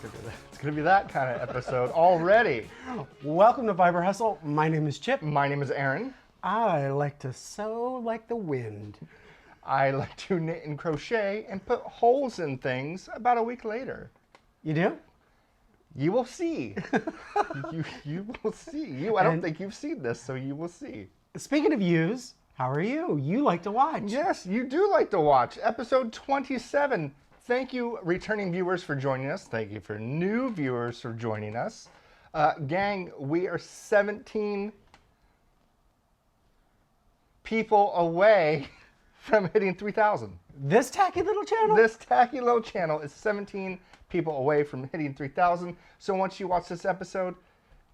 It's going to be that kind of episode already. Welcome to Fiber Hustle. My name is Chip. My name is Aaron. I like to sew like the wind. I like to knit and crochet and put holes in things about a week later. You do? You will see. you will see. I don't think you've seen this, so you will see. Speaking of yous, how are you? You like to watch. Yes, you do like to watch. Episode 27. Thank you, returning viewers, for joining us. Thank you for new viewers for joining us. Gang, we are 17 people away from hitting 3,000. This tacky little channel? This tacky little channel is 17 people away from hitting 3,000. So once you watch this episode,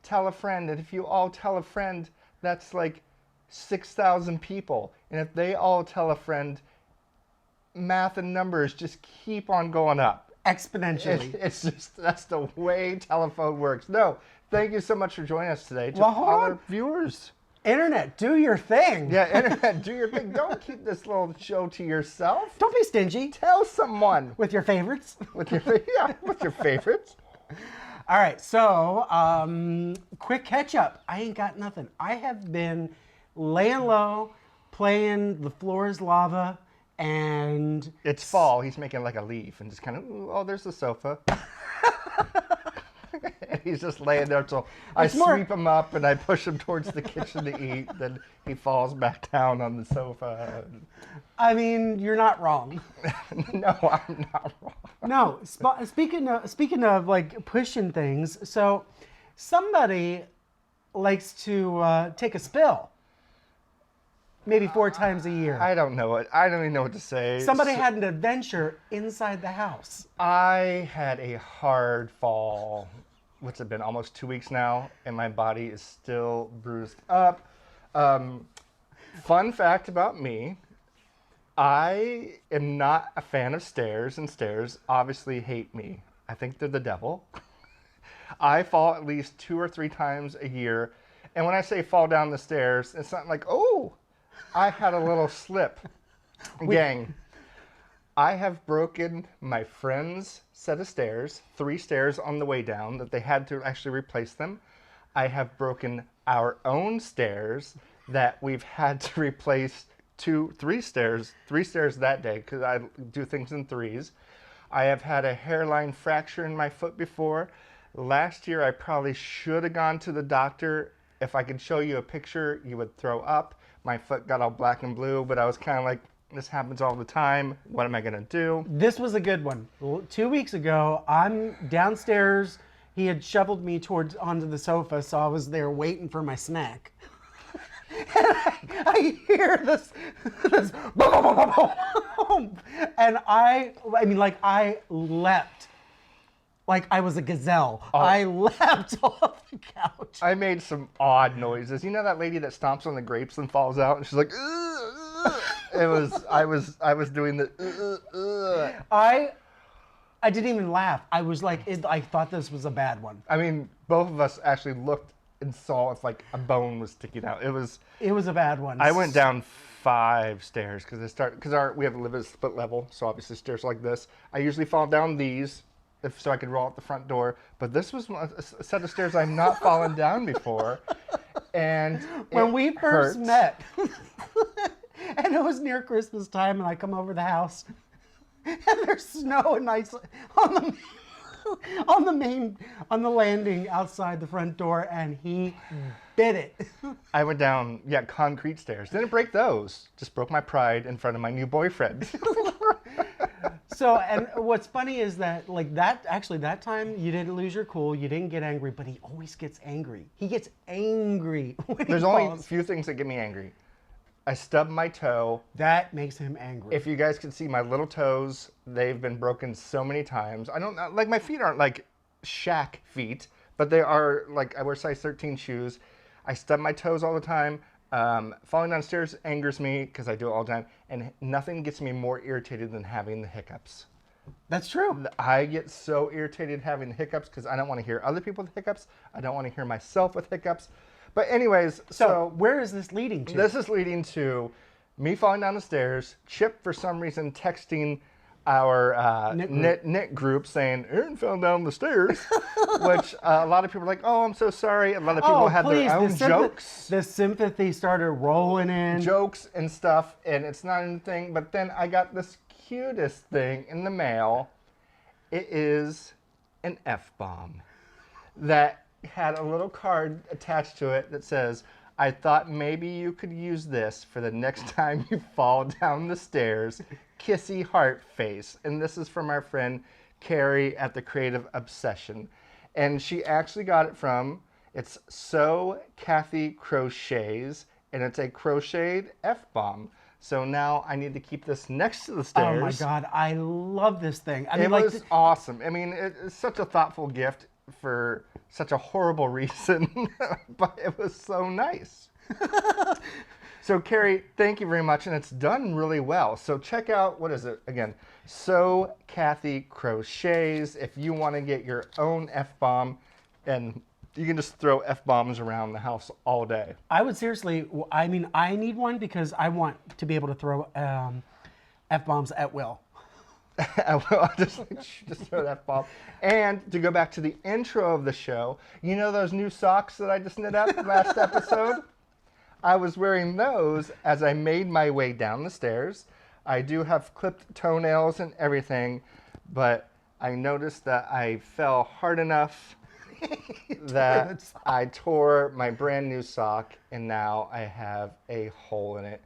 tell a friend. And if you all tell a friend, that's like 6,000 people. And if they all tell a friend, math and numbers just keep on going up. Exponentially. It's just, that's the way telephone works. No, thank you so much for joining us today. To Well, hold our on. viewers. Internet, do your thing. Yeah, Internet, do your thing. Don't keep this little show to yourself. Don't be stingy. Tell someone. With your favorites. With your favorites. All right, so quick catch up. I ain't got nothing. I have been laying low, playing The Floor is Lava, and it's fall. He's making like a leaf and just kind of, oh, there's the sofa. And he's just laying there till I sweep him up and I push him towards the kitchen to eat. Then he falls back down on the sofa. I mean, you're not wrong. No, I'm not wrong. No, speaking of like pushing things, so somebody likes to take a spill. Maybe 4 times a year. I don't know it. I don't even know what to say. Somebody had an adventure inside the house. I had a hard fall. What's it been? Almost 2 weeks now, and my body is still bruised up. Fun fact about me, I am not a fan of stairs, and stairs obviously hate me. I think they're the devil. I fall at least 2 or 3 times a year, and when I say fall down the stairs, it's not like, oh, I had a little slip. Gang, I have broken my friend's set of stairs, 3 stairs on the way down that they had to actually replace them. I have broken our own stairs that we've had to replace 3 stairs that day because I do things in threes. I have had a hairline fracture in my foot before. Last year, I probably should have gone to the doctor. If I could show you a picture, you would throw up. My foot got all black and blue, but I was kind of like, this happens all the time. What am I going to do? This was a good one. 2 weeks ago, I'm downstairs. He had shoveled me onto the sofa, so I was there waiting for my snack. And I hear this boom, boom, boom, boom, boom. And I leapt. Like I was a gazelle. Oh. I leapt off the couch. I made some odd noises. You know that lady that stomps on the grapes and falls out, and she's like, ugh, ugh. I was doing the. I didn't even laugh. I was like, I thought this was a bad one. I mean, both of us actually looked and saw if like a bone was sticking out. It was a bad one. I went down 5 stairs because we have to live at a split level, so obviously stairs like this. I usually fall down these. So I could roll out the front door, but this was a set of stairs I've not fallen down before, and when we first met, and it was near Christmas time, and I come over the house, and there's snow and ice on the landing outside the front door, and he bit it. I went down, concrete stairs. Didn't break those. Just broke my pride in front of my new boyfriend. So, and what's funny is that, that time you didn't lose your cool, you didn't get angry, but he always gets angry. He gets angry when There's only a few things that get me angry. I stubbed my toe. That makes him angry. If you guys can see my little toes, they've been broken so many times. I don't like my feet aren't like Shaq feet, but they are like I wear size 13 shoes. I stub my toes all the time. Falling downstairs angers me because I do it all the time, and nothing gets me more irritated than having the hiccups. That's true. I get so irritated having the hiccups because I don't want to hear other people with hiccups. I don't want to hear myself with hiccups. But anyways, so where is this leading to? This is leading to me falling down the stairs, Chip for some reason texting our Knit knit group saying, Aaron fell down the stairs, which a lot of people are like, oh, I'm so sorry. A lot of people had their own jokes. The sympathy started rolling in. Jokes and stuff, and it's not anything. But then I got this cutest thing in the mail. It is an F-bomb that had a little card attached to it that says, I thought maybe you could use this for the next time you fall down the stairs. Kissy heart face. And this is from our friend Carrie at the Creative Obsession. And she actually got it from, it's So Kathy Crochets, and it's a crocheted F-bomb. So now I need to keep this next to the stairs. Oh my God, I love this thing. I mean, it was awesome. I mean, it's such a thoughtful gift for such a horrible reason, but it was so nice. So Carrie, thank you very much, and it's done really well. So check out, what is it again? So Kathy Crochets, if you want to get your own F-bomb, and you can just throw F-bombs around the house all day. I would seriously, I mean, I need one because I want to be able to throw F-bombs at will. just throw that bomb. And to go back to the intro of the show, you know those new socks that I just knit up last episode? I was wearing those as I made my way down the stairs. I do have clipped toenails and everything, but I noticed that I fell hard enough that I tore my brand new sock, and now I have a hole in it.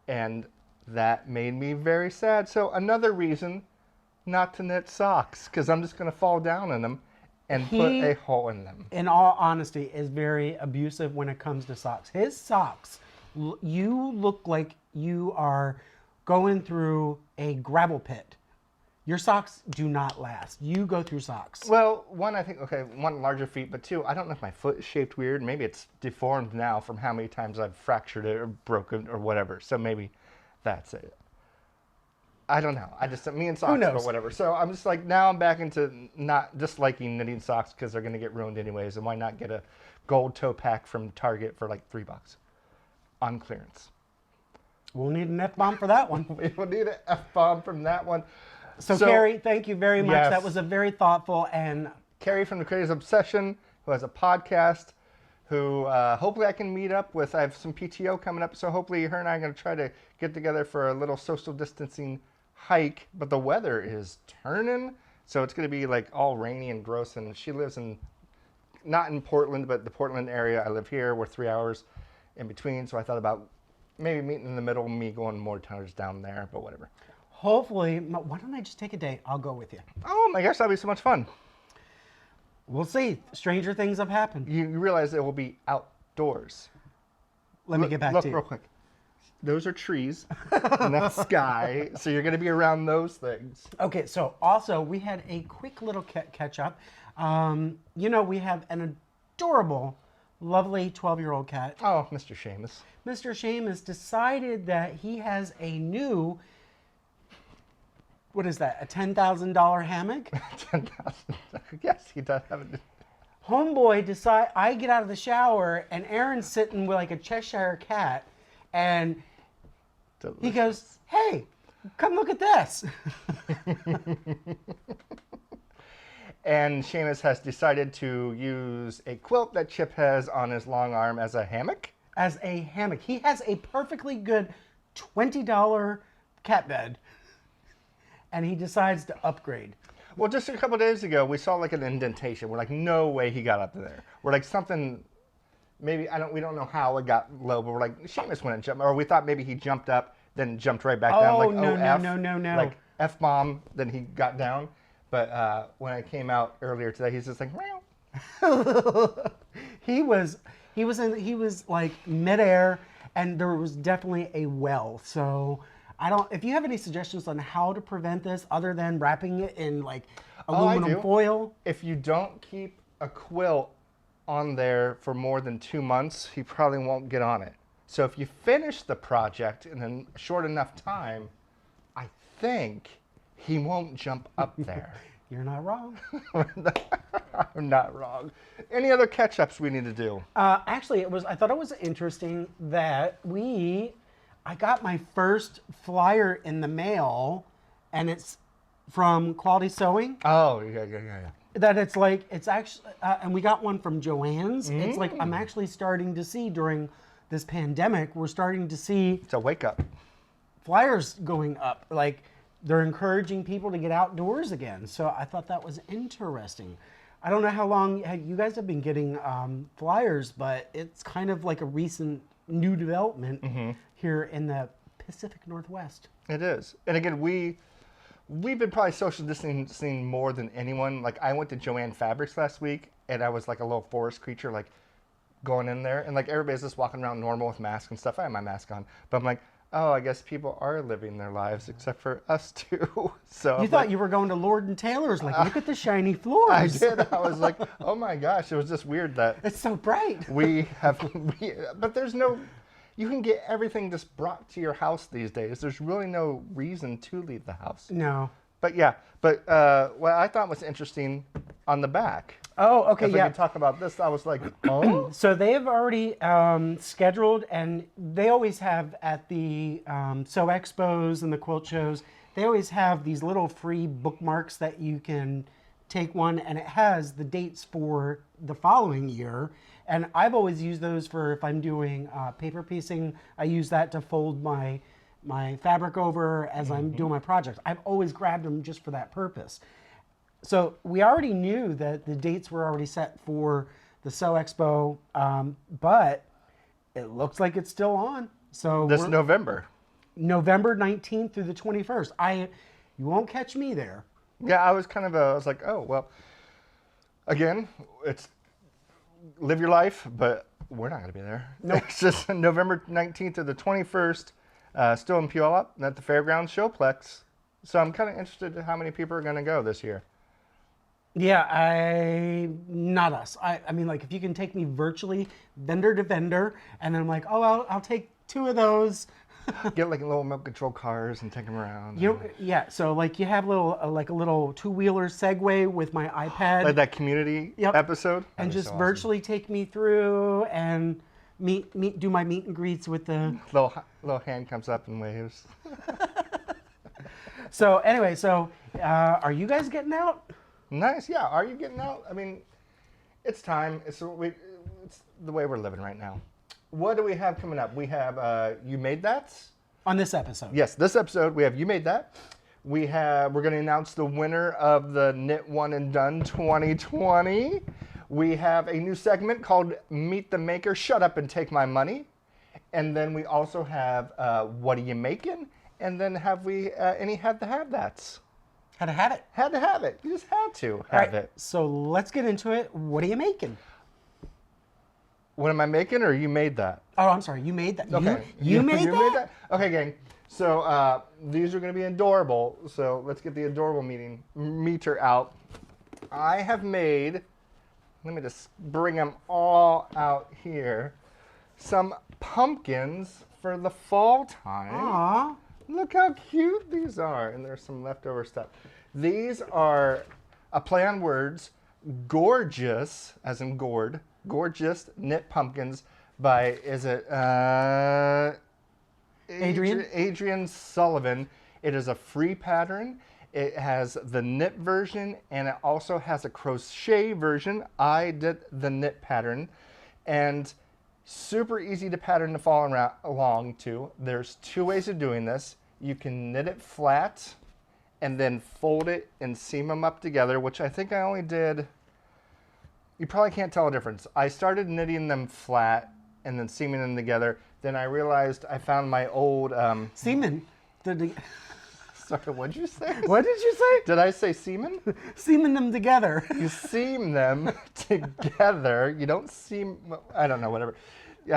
And that made me very sad. So another reason not to knit socks, because I'm just going to fall down in them and put a hole in them. In all honesty, is very abusive when it comes to socks. His socks, you look like you are going through a gravel pit. Your socks do not last. You go through socks. Well, one, I think, okay, one, larger feet, but two, I don't know if my foot is shaped weird. Maybe it's deformed now from how many times I've fractured it or broken or whatever. So maybe that's it. I don't know. I just, me and socks or whatever. So I'm just like, now I'm back into not disliking knitting socks because they're going to get ruined anyways. And why not get a gold toe pack from Target for like $3 on clearance? We'll need an F-bomb for that one. We will need an F-bomb from that one. So Carrie, thank you very much. Yes. That was a very thoughtful and... Carrie from the Creative Obsession, who has a podcast, who hopefully I can meet up with. I have some PTO coming up, so hopefully her and I are going to try to get together for a little social distancing hike. But the weather is turning, so it's going to be like all rainy and gross. And she lives in, not in Portland, but the Portland area. I live here. We're 3 hours in between, so I thought about maybe meeting in the middle, me going more times down there, but whatever. Hopefully, why don't I just take a day? I'll go with you. Oh my gosh, that'll be so much fun. We'll see. Stranger things have happened. You realize it will be outdoors. Let me get back to you. Look real quick. Those are trees, and that's sky. So you're going to be around those things. Okay, so also we had a quick little catch up. You know, we have an adorable, lovely 12-year-old cat. Oh, Mr. Seamus. Mr. Seamus decided that he has a new, what is that, a $10,000 hammock? $10,000. Yes, he does have it. Homeboy I get out of the shower and Aaron's sitting with like a Cheshire cat, and he goes, "Hey, come look at this." And Seamus has decided to use a quilt that Chip has on his long arm as a hammock. As a hammock. He has a perfectly good $20 cat bed, and he decides to upgrade. Well, just a couple days ago, we saw like an indentation. We're like, no way he got up there. We're like, something, maybe, we don't know how it got low, but we're like, Seamus went and jumped, or we thought maybe he jumped up, then jumped right back down. Like, no. Like F-bomb, then he got down. But when I came out earlier today, he's just like, meow. He was like midair, and there was definitely a well. So if you have any suggestions on how to prevent this other than wrapping it in like aluminum foil. If you don't keep a quilt on there for more than 2 months, he probably won't get on it. So if you finish the project in a short enough time, I think he won't jump up there. You're not wrong. I'm not wrong. Any other catch-ups we need to do? Actually, I thought it was interesting that I got my first flyer in the mail, and it's from Quality Sewing. Oh, yeah. That it's like, it's actually, and we got one from Joann's. It's like, I'm actually starting to see during this pandemic, we're starting to see It's a wake up. flyers going up. Like, they're encouraging people to get outdoors again. So I thought that was interesting. I don't know how long you guys have been getting flyers, but it's kind of like a recent new development here in the Pacific Northwest. It is. And again, we've been probably social distancing more than anyone. Like, I went to Joann Fabrics last week, and I was like a little forest creature, like going in there, and like everybody's just walking around normal with masks and stuff. I have my mask on, but I'm like, oh, I guess people are living their lives except for us two. So You thought you were going to Lord and Taylor's, like, look at the shiny floors. I did. I was like, oh my gosh, it was just weird that It's so bright. but there's no, you can get everything just brought to your house these days. There's really no reason to leave the house. No. But yeah, what I thought was interesting on the back. Oh, okay, If we yeah. could talk about this, I was like, oh. So they have already scheduled, and they always have at the Sew Expos and the quilt shows, they always have these little free bookmarks that you can take one, and it has the dates for the following year. And I've always used those for if I'm doing paper piecing. I use that to fold my fabric over as I'm doing my projects. I've always grabbed them just for that purpose. So we already knew that the dates were already set for the Sew Expo, but it looks like it's still on. So This November. November 19th through the 21st. You won't catch me there. Yeah, I was I was like, oh, well, again, it's live your life, but we're not going to be there. Nope. It's just November 19th to the 21st, still in Puyallup, at the Fairgrounds Showplex. So I'm kind of interested in how many people are going to go this year. Yeah, not us. I mean, like, if you can take me virtually, vendor to vendor, and then I'm like, oh, I'll take 2 of those. Get like little remote control cars and take them around. Yeah, so like you have like a little 2-wheeler Segway with my iPad. Like that community episode. And That'd be just so awesome. virtually take me through and do my meet and greets with the... Little hand comes up and waves. So anyway, are you guys getting out? Nice, yeah. Are you getting out? I mean, it's time. It's the way we're living right now. What do we have coming up? We have You Made That? On this episode. Yes, this episode we have You Made That. We're going to announce the winner of the Knit One and Done 2020. We have a new segment called Meet the Maker, Shut Up and Take My Money. And then we also have What Are You Making? And then have we any Had to Have That's? Had to have it. Had to have it. You just had to All have right, it. so let's get into it. What are you making? What am I making, or you made that? Oh, I'm sorry. You made that. Okay. You made that? Okay, gang. So these are going to be adorable. So let's get the adorable meter out. I have made, let me just bring them all out here, some pumpkins for the fall time. Aw. Look how cute these are. And there's some leftover stuff. These are a play on words, gorgeous, as in gourd, gorgeous knit pumpkins by, Adrian Sullivan. It is a free pattern. It has the knit version and it also has a crochet version. I did the knit pattern and super easy to pattern to follow along to. There's 2 ways of doing this. You can knit it flat and then fold it and seam them up together, which I think I only did. You probably can't tell a difference. I started knitting them flat and then seaming them together. Then I realized I found my old... Semen. Sorry, what'd you say? What did you say? Did I say semen? Seaming them together. You seam them together. You don't seam... I don't know, whatever. You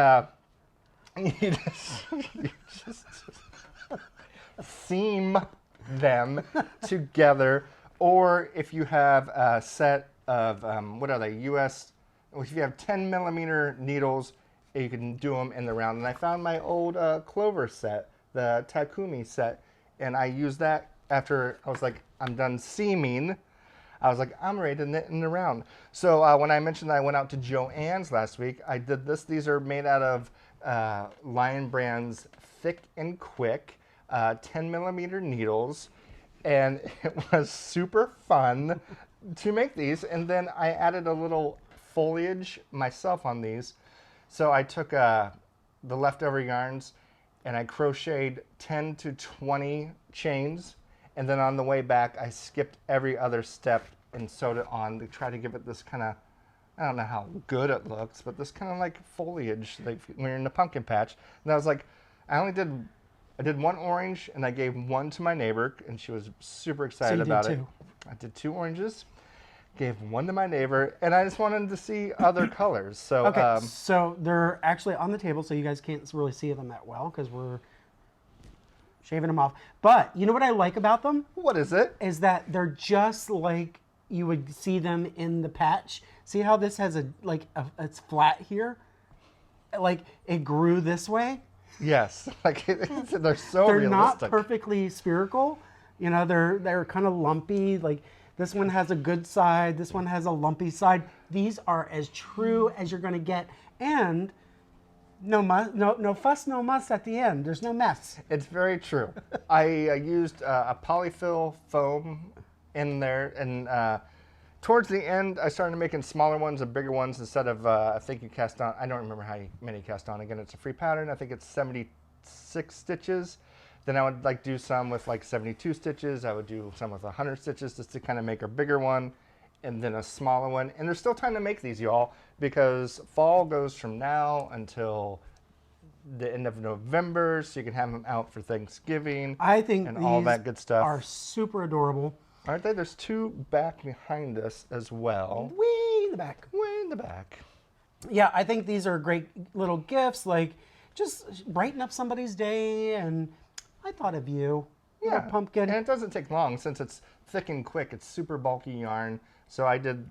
just seam them together. Or if you have a set of, what are they, if you have 10 millimeter needles, you can do them in the round. And I found my old Clover set, the Takumi set, and I used that after I was like, I'm done seaming. I was like, I'm ready to knit in the round. So when I mentioned that I went out to Joann's last week, I did this. These are made out of Lion Brand's Thick and Quick 10 millimeter needles. And it was super fun to make these. And then I added a little foliage myself on these. So I took the leftover yarns and I crocheted 10 to 20 chains. And then on the way back, I skipped every other step and sewed it on to try to give it this kind of, I don't know how good it looks, but this kind of like foliage, like when you're in the pumpkin patch. And I was like, I did one orange and I gave one to my neighbor and she was super excited about it. I did 2 oranges, gave one to my neighbor, and I just wanted to see other colors. So okay, so they're actually on the table, so you guys can't really see them that well because we're shaving them off. But you know what I like about them? What is it? Is that they're just like you would see them in the patch. See how this has it's flat here? Like it grew this way? Yes. Like they're so They're realistic. not perfectly spherical. You know, they're kind of lumpy. Like this one has a good side, this one has a lumpy side. These are as true as you're going to get, and no fuss, no muss at the end. There's no mess. It's very true. I used a polyfill foam in there, and towards the end, I started making smaller ones and bigger ones instead of, I think you cast on, I don't remember how many you cast on. Again, it's a free pattern. I think it's 76 stitches. Then I would like do some with like 72 stitches. I would do some with 100 stitches just to kind of make a bigger one and then a smaller one. And there's still time to make these, y'all, because fall goes from now until the end of November, so you can have them out for Thanksgiving. I think and these all that good stuff are super adorable. Aren't they? There's 2 back behind us as well. Way in the back. Way in the back. Yeah, I think these are great little gifts, like just brighten up somebody's day, and I thought of you. Yeah, Little pumpkin. And it doesn't take long since it's thick and quick. It's super bulky yarn. So I did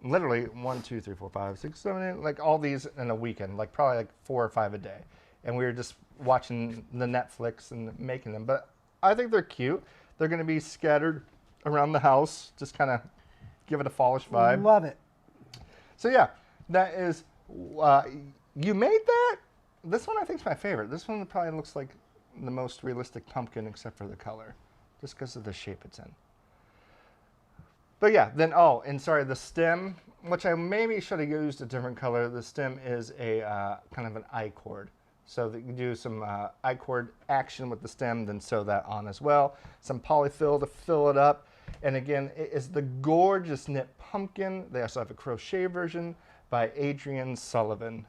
literally 1, 2, 3, 4, 5, 6, 7, 8, like all these in a weekend, like probably like 4 or 5 a day. And we were just watching the Netflix and making them. But I think they're cute. They're going to be scattered around the house, just kind of give it a fallish vibe. Love it. So yeah, that is, you made that? This one I think is my favorite. This one probably looks like the most realistic pumpkin except for the color, just because of the shape it's in. But yeah, then, oh, and sorry, the stem, which I maybe should have used a different color. The stem is a kind of an I-cord. So that you do some I-cord action with the stem, then sew that on as well. Some polyfill to fill it up. And again, it is the gorgeous knit pumpkin. They also have a crochet version by Adrienne Sullivan.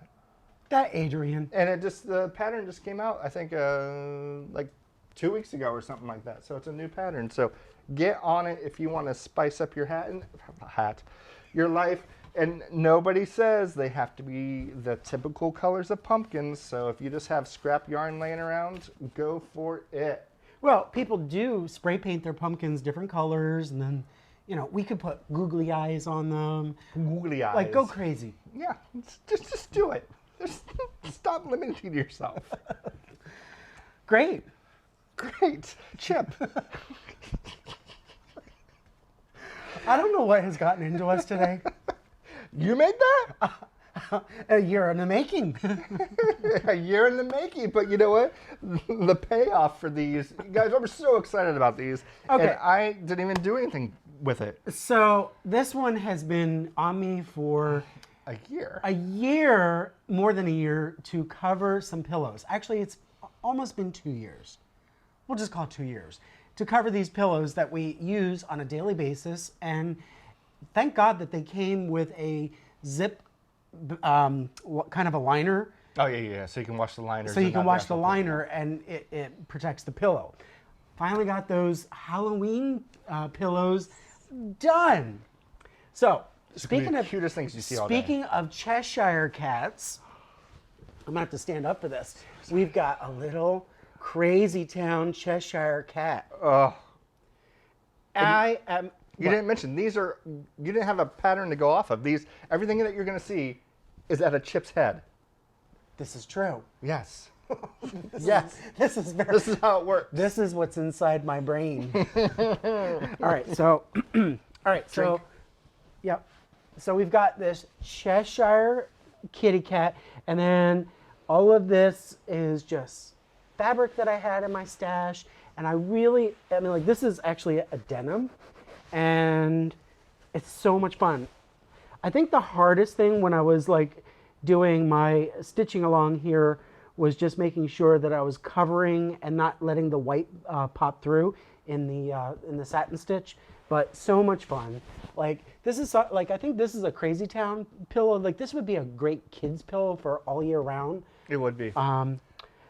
That Adrienne. And it just, the pattern just came out, I think, like 2 weeks ago or something like that. So it's a new pattern. So get on it if you want to spice up your your life. And nobody says they have to be the typical colors of pumpkins. So if you just have scrap yarn laying around, go for it. Well, people do spray paint their pumpkins different colors, and then, you know, we could put googly eyes on them. Googly eyes. Like, go crazy. Yeah, just do it. Just stop limiting yourself. Great. Great. Chip. I don't know what has gotten into us today. You made that? A year in the making. A year in the making, but you know what? The payoff for these, guys, I'm so excited about these. Okay. And I didn't even do anything with it. So this one has been on me for A year. a year, more than a year, to cover some pillows. Actually, it's almost been 2 years. We'll just call it 2 years. To cover these pillows that we use on a daily basis. And thank God that they came with a zip kind of a liner. Oh, yeah. So you can wash the liners. So you can wash the liner and it protects the pillow. Finally got those Halloween pillows done. So speaking of cutest things you see all day. Speaking of Cheshire cats, I'm gonna have to stand up for this. We've got a little crazy town Cheshire cat. Oh. I am. You didn't mention, you didn't have a pattern to go off of. Everything that you're going to see is at a Chip's head. This is true. Yes. Yes. This is how it works. This is what's inside my brain. All right. So, Drink. Yep. So we've got this Cheshire kitty cat, and then all of this is just fabric that I had in my stash, And I mean, like, this is actually a denim, and it's so much fun. I think the hardest thing when I was like doing my stitching along here was just making sure that I was covering and not letting the white pop through in the satin stitch. But so much fun. Like, this is like, I think this is a Crazy Town pillow. Like, this would be a great kids pillow for all year round. It would be.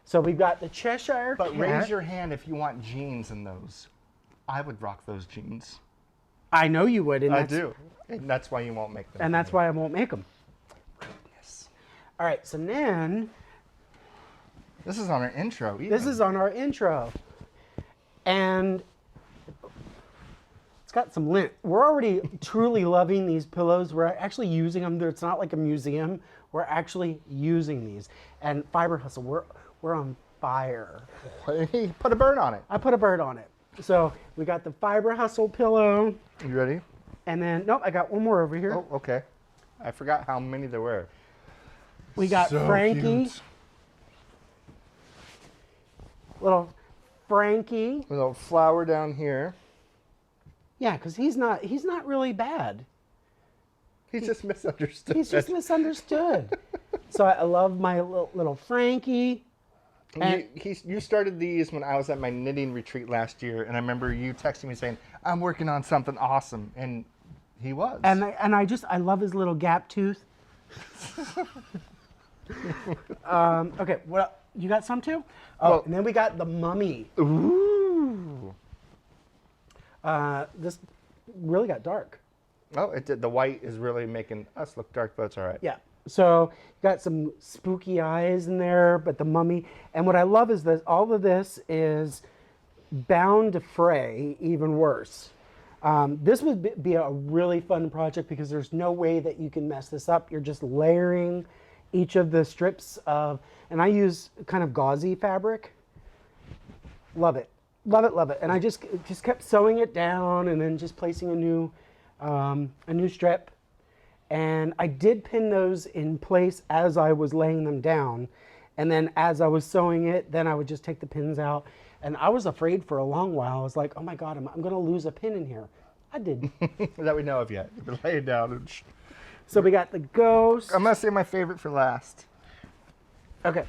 So we've got the Cheshire But Cat. raise your hand if you want jeans in those. I would rock those jeans. I know you would. And I do. And that's why you won't make them. And that's why I won't make them. Yes. All right, so then This is on our intro. Even. this is on our intro. And it's got some lint. We're already truly loving these pillows. We're actually using them. It's not like a museum. We're actually using these. And Fiber Hustle, we're on fire. Put a bird on it. I put a bird on it. So we got the Fiber Hustle pillow. You ready? And then, nope, I got one more over here. Oh, okay. I forgot how many there were. We got So Frankie. cute. Little Frankie. Little flower down here. Yeah, because he's not really bad. He's just misunderstood. He's just misunderstood. So I love my little Frankie. And You started these when I was at my knitting retreat last year, and I remember you texting me saying, "I'm working on something awesome," and he was. I love his little gap tooth. Okay, what you got some too? Oh, Well- and then we got the mummy. Ooh. This really got dark. Oh, it did. The white is really making us look dark, but it's all right. Yeah. So you got some spooky eyes in there, but the mummy. And what I love is that all of this is bound to fray even worse. This would be a really fun project because there's no way that you can mess this up. You're just layering each of the strips of, and I use kind of gauzy fabric. Love it. Love it, love it. And I just kept sewing it down and then just placing a new strip. And I did pin those in place as I was laying them down. And then as I was sewing it, then I would just take the pins out. And I was afraid for a long while. I was like, oh my God, I'm going to lose a pin in here. I did. That we know of yet. You've been laying down. And So we got the ghost. I'm going to say my favorite for last. Okay.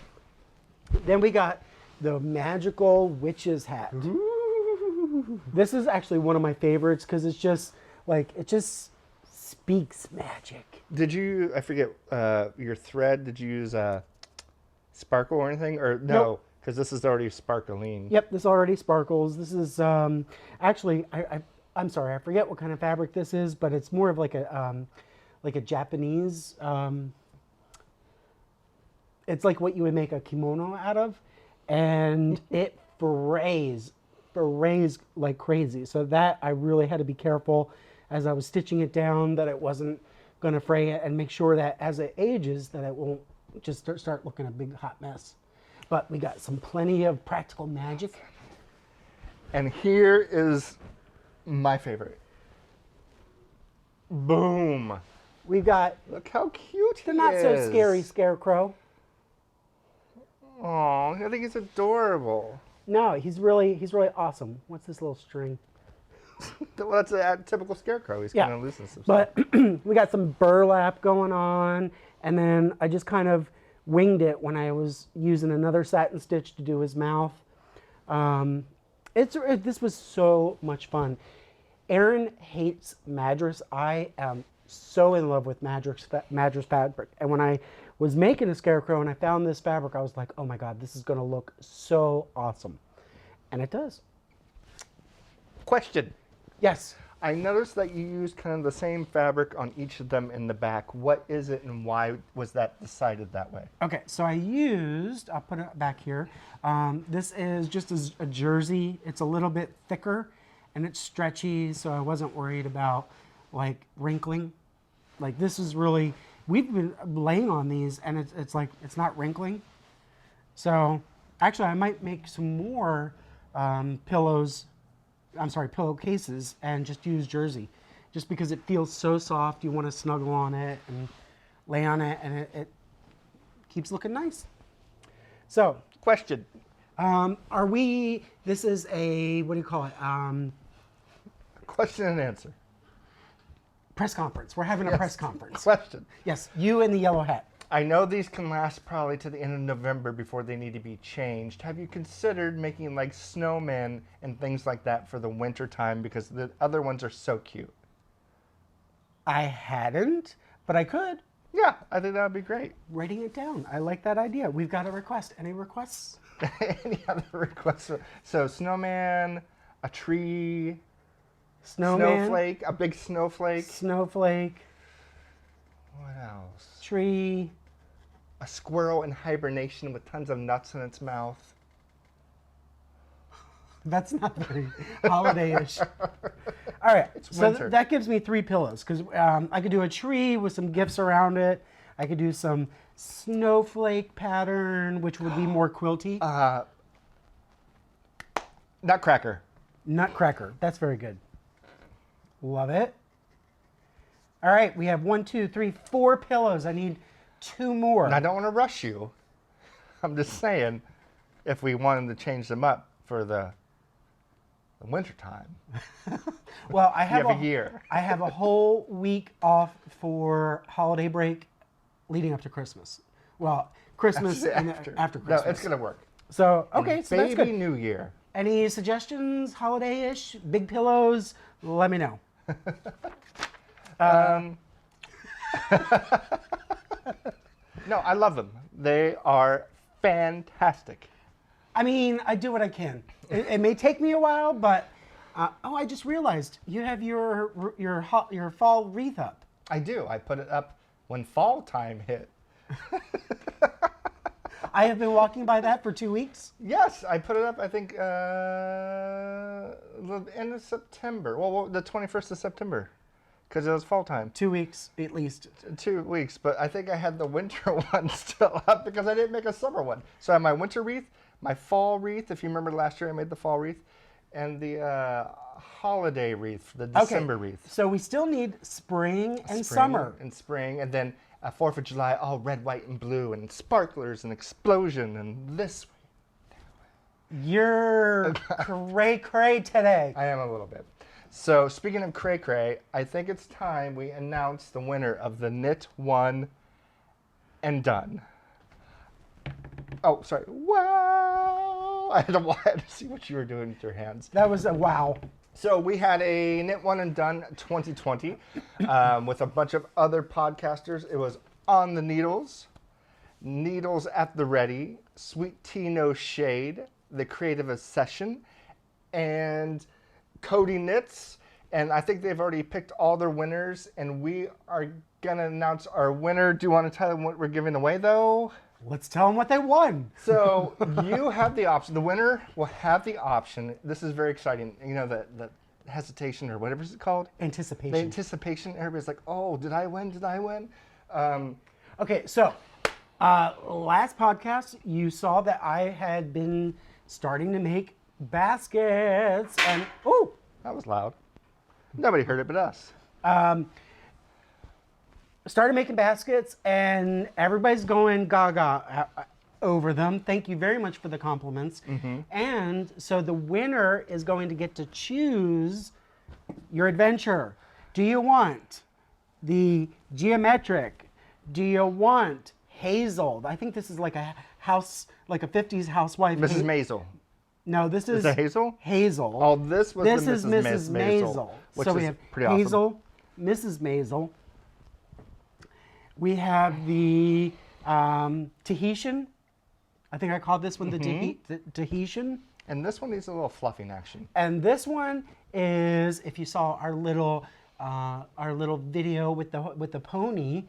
Then we got the magical witch's hat. Ooh. This is actually one of my favorites because it's just like, it just speaks magic. Did you, I forget, your thread, did you use sparkle or anything? Or no, because this is already sparkling. Yep, this already sparkles. This is actually, I'm sorry, I forget what kind of fabric this is, but it's more of like a Japanese, it's like what you would make a kimono out of, and it frays like crazy. So that I really had to be careful as I was stitching it down that it wasn't going to fray it, and make sure that as it ages that it won't just start looking a big hot mess. But we got plenty of practical magic. And here is my favorite. Boom. We've got Look how cute the not so scary scarecrow. Oh, I think he's adorable. No, he's really awesome. What's this little string? Well, that's a typical scarecrow. He's Yeah. kind of losing some stuff. But we got some burlap going on, and then I just kind of winged it when I was using another satin stitch to do his mouth. This was so much fun. Erin hates Madras. I am so in love with Madras fabric, and when I was making a scarecrow and I found this fabric, I was like, oh my God, this is going to look so awesome. And it does. Question. Yes. I noticed that you used kind of the same fabric on each of them in the back. What is it and why was that decided that way? Okay, so I'll put it back here. This is just a jersey. It's a little bit thicker and it's stretchy, so I wasn't worried about like wrinkling. Like this is really, we've been laying on these and it's like, it's not wrinkling. So actually I might make some more pillowcases and just use jersey, just because it feels so soft. You want to snuggle on it and lay on it, and it keeps looking nice. So, Question. This is a, what do you call it? Question and answer. Press conference. We're having a press conference. Question. Yes, you in the yellow hat. I know these can last probably to the end of November before they need to be changed. Have you considered making like snowmen and things like that for the winter time, because the other ones are so cute? I hadn't, but I could. Yeah, I think that would be great. Writing it down. I like that idea. We've got a request. Any requests? Any other requests? So snowman, a tree, Snowman. snowflake, a big snowflake. Snowflake. What else? Tree. A squirrel in hibernation with tons of nuts in its mouth. That's not very holiday-ish. All right, so winter. that gives me 3 pillows, because I could do a tree with some gifts around it. I could do some snowflake pattern, which would be more quilty. Nutcracker. Nutcracker. That's very good. Love it. All right, we have 1, 2, 3, 4 pillows. I need 2 more. And I don't want to rush you. I'm just saying, if we wanted to change them up for the winter time. Well, I have a year. I have a whole week off for holiday break leading up to Christmas. Well, Christmas and after Christmas. No, it's going to work. So, okay, so that's Baby good. New Year. Any suggestions, holiday-ish, big pillows? Let me know. No, I love them. They are fantastic. I mean, I do what I can. It may take me a while, but I just realized you have your fall wreath up. I do. I put it up when fall time hit. I have been walking by that for 2 weeks. Yes, I put it up, I think, the end of September. Well, the 21st of September, because it was fall time. 2 weeks, at least. 2 weeks, but I think I had the winter one still up because I didn't make a summer one. So I have my winter wreath, my fall wreath, if you remember last year I made the fall wreath, and the holiday wreath, the December wreath. So we still need spring and summer. And spring, and then 4th of July, all red, white, and blue, and sparklers, and explosion, and this way. You're cray-cray today. I am a little bit. So speaking of cray-cray, I think it's time we announce the winner of the Knit One and Done. Oh, sorry. Wow! I had to see what you were doing with your hands. That was a wow. So we had a Knit One and Done 2020 with a bunch of other podcasters. It was On the Needles, Needles at the Ready, Sweet Tea No Shade, The Creative Accession, and Cody Knits. And I think they've already picked all their winners, and we are going to announce our winner. Do you want to tell them what we're giving away, though? Let's tell them what they won. So you have the option. The winner will have the option. This is very exciting. You know, the hesitation or whatever it's called. Anticipation. The anticipation. Everybody's like, oh, did I win? Did I win? Okay, so last podcast, you saw that I had been starting to make baskets. And, oh, that was loud. Nobody heard it but us. Started making baskets, and everybody's going gaga over them. Thank you very much for the compliments. Mm-hmm. And so the winner is going to get to choose your adventure. Do you want the geometric? Do you want Hazel? I think this is like a house, like a 50s housewife. Mrs. Maisel. No, this is it Hazel? Hazel. Oh, this was this the is Mrs. Maisel. Which So is we have pretty awesome. Hazel, Mrs. Maisel. We have the Tahitian. I think I called this one the Tahitian. And this one needs a little fluffing action. And this one is, if you saw our little video with the pony,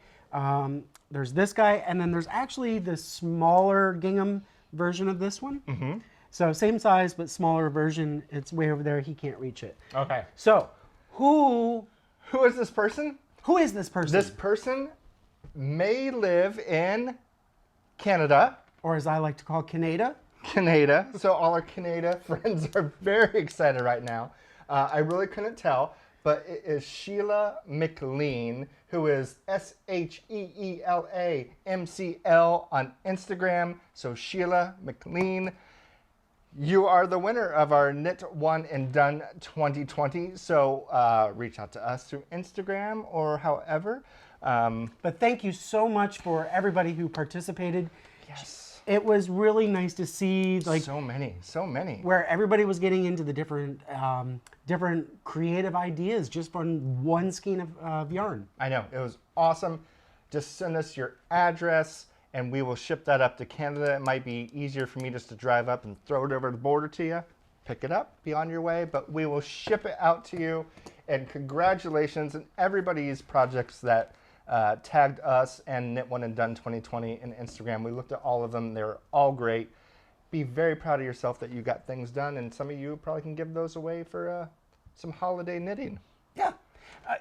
there's this guy, and then there's actually the smaller gingham version of this one. Mm-hmm. So same size but smaller version. It's way over there. He can't reach it. Okay. So who is this person? Who is this person? This person may live in Canada. Or as I like to call Canada. Canada. So all our Canada friends are very excited right now. I really couldn't tell, but it is Sheela Mclean, who is SheelaMCL on Instagram. So Sheela Mclean. You are the winner of our Knit One and Done 2020. So reach out to us through Instagram or however. But thank you so much for everybody who participated. Yes. It was really nice to see so many. Where everybody was getting into the different creative ideas just from one skein of yarn. I know, it was awesome. Just send us your address and we will ship that up to Canada. It might be easier for me just to drive up and throw it over the border to you. Pick it up, be on your way, but we will ship it out to you. And congratulations on everybody's projects that tagged us and Knit One and Done 2020 in Instagram. We looked at all of them. They were all great. Be very proud of yourself that you got things done, and some of you probably can give those away for some holiday knitting. Yeah.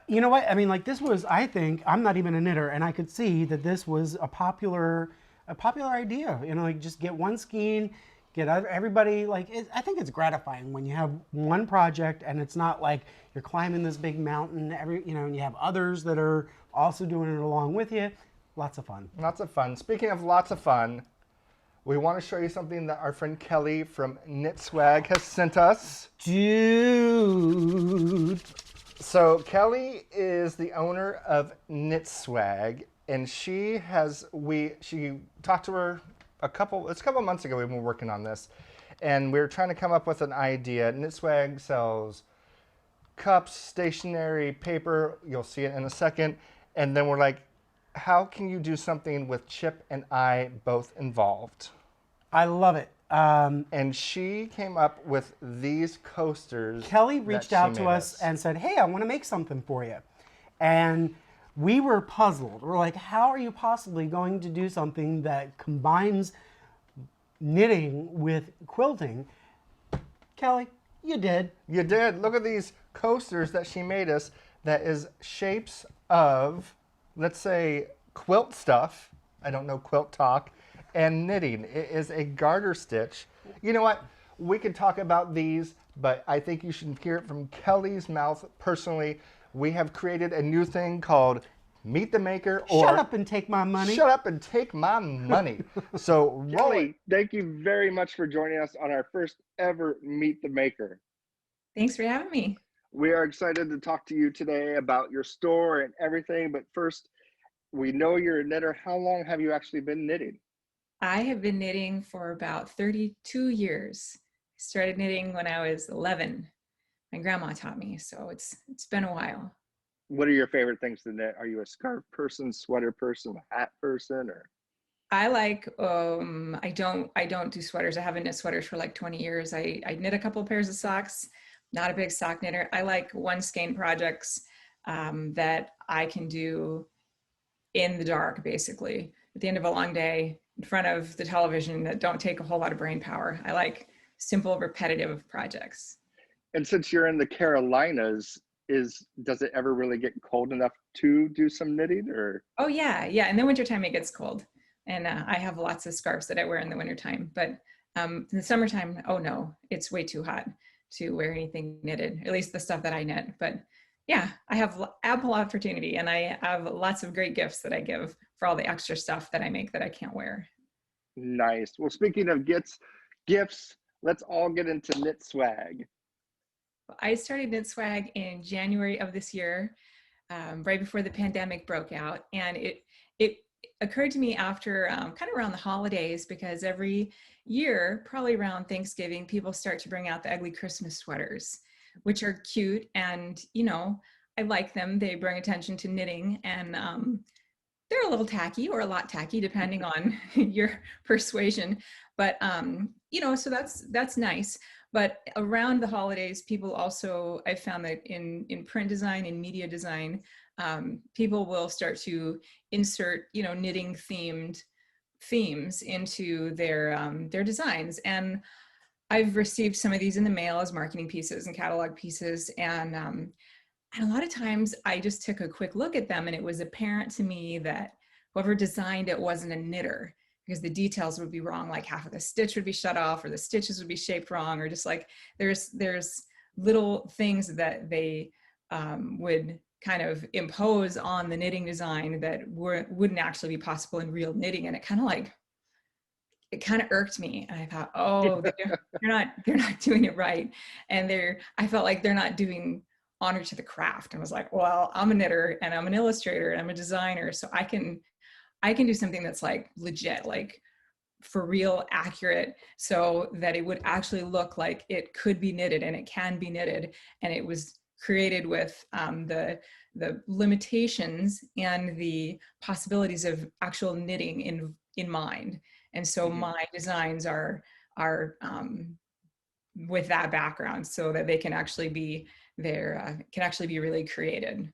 You know what? I mean, like, this was, I think, I'm not even a knitter, and I could see that this was a popular idea. You know, like, just get one skein, get everybody, like, I think it's gratifying when you have one project and it's not like you're climbing this big mountain, and you have others that are also doing it along with you. Lots of fun. Lots of fun. Speaking of lots of fun, we want to show you something that our friend Kelly from Knit Swag has sent us. Dude. So Kelly is the owner of Knit Swag, and she talked to her a couple months ago. We've been working on this, and we were trying to come up with an idea. Knit Swag sells cups, stationery, paper. You'll see it in a second. And then we're like, how can you do something with Chip and I both involved? I love it. And she came up with these coasters. Kelly reached out to us and said, hey, I want to make something for you. And we were puzzled. We're like, how are you possibly going to do something that combines knitting with quilting? Kelly, you did. You did. Look at these coasters that she made us that is shapes of, let's say, quilt stuff. I don't know quilt talk. And knitting. It is a garter stitch. You know what? We could talk about these, but I think you should hear it from Kelly's mouth personally. We have created a new thing called Meet the Maker, or Shut Up and Take My Money. Shut Up and Take My Money. So, Kelly, thank you very much for joining us on our first ever Meet the Maker. Thanks for having me. We are excited to talk to you today about your store and everything, but first, we know you're a knitter. How long have you actually been knitting? I have been knitting for about 32 years. I started knitting when I was 11. My grandma taught me, so it's been a while. What are your favorite things to knit? Are you a scarf person, sweater person, hat person, or? I like, I don't do sweaters. I haven't knit sweaters for like 20 years. I knit a couple of pairs of socks, not a big sock knitter. I like one skein projects that I can do in the dark, basically, at the end of a long day, in front of the television, that don't take a whole lot of brain power. I like simple, repetitive projects. And since you're in the Carolinas, does it ever really get cold enough to do some knitting, or? Oh yeah. In the wintertime, it gets cold. And I have lots of scarves that I wear in the wintertime. But in the summertime, oh no, it's way too hot to wear anything knitted, at least the stuff that I knit. But yeah, I have ample opportunity, and I have lots of great gifts that I give for all the extra stuff that I make that I can't wear. Nice. Well, speaking of gifts, let's all get into Knit Swag. I started Knit Swag in January of this year, right before the pandemic broke out. And it occurred to me after kind of around the holidays, because every year, probably around Thanksgiving, people start to bring out the ugly Christmas sweaters, which are cute, and I like them. They bring attention to knitting, and they're a little tacky or a lot tacky depending on your persuasion, but so that's nice. But around the holidays, people also, I found that in print design and media design, people will start to insert knitting themed themes into their designs. And I've received some of these in the mail as marketing pieces and catalog pieces. And a lot of times I just took a quick look at them, and it was apparent to me that whoever designed it wasn't a knitter, because the details would be wrong. Like half of the stitch would be shut off, or the stitches would be shaped wrong, or just like there's little things that they would kind of impose on the knitting design that wouldn't actually be possible in real knitting. And it kind of like, it kind of irked me. And I thought, oh, they're not doing it right. And I felt like they're not doing honor to the craft. And I was like, well, I'm a knitter and I'm an illustrator and I'm a designer. So I can do something that's like legit, like for real, accurate, so that it would actually look like it could be knitted, and it can be knitted. And it was created with the limitations and the possibilities of actual knitting in mind. And so my designs are with that background, so that they can actually be really created.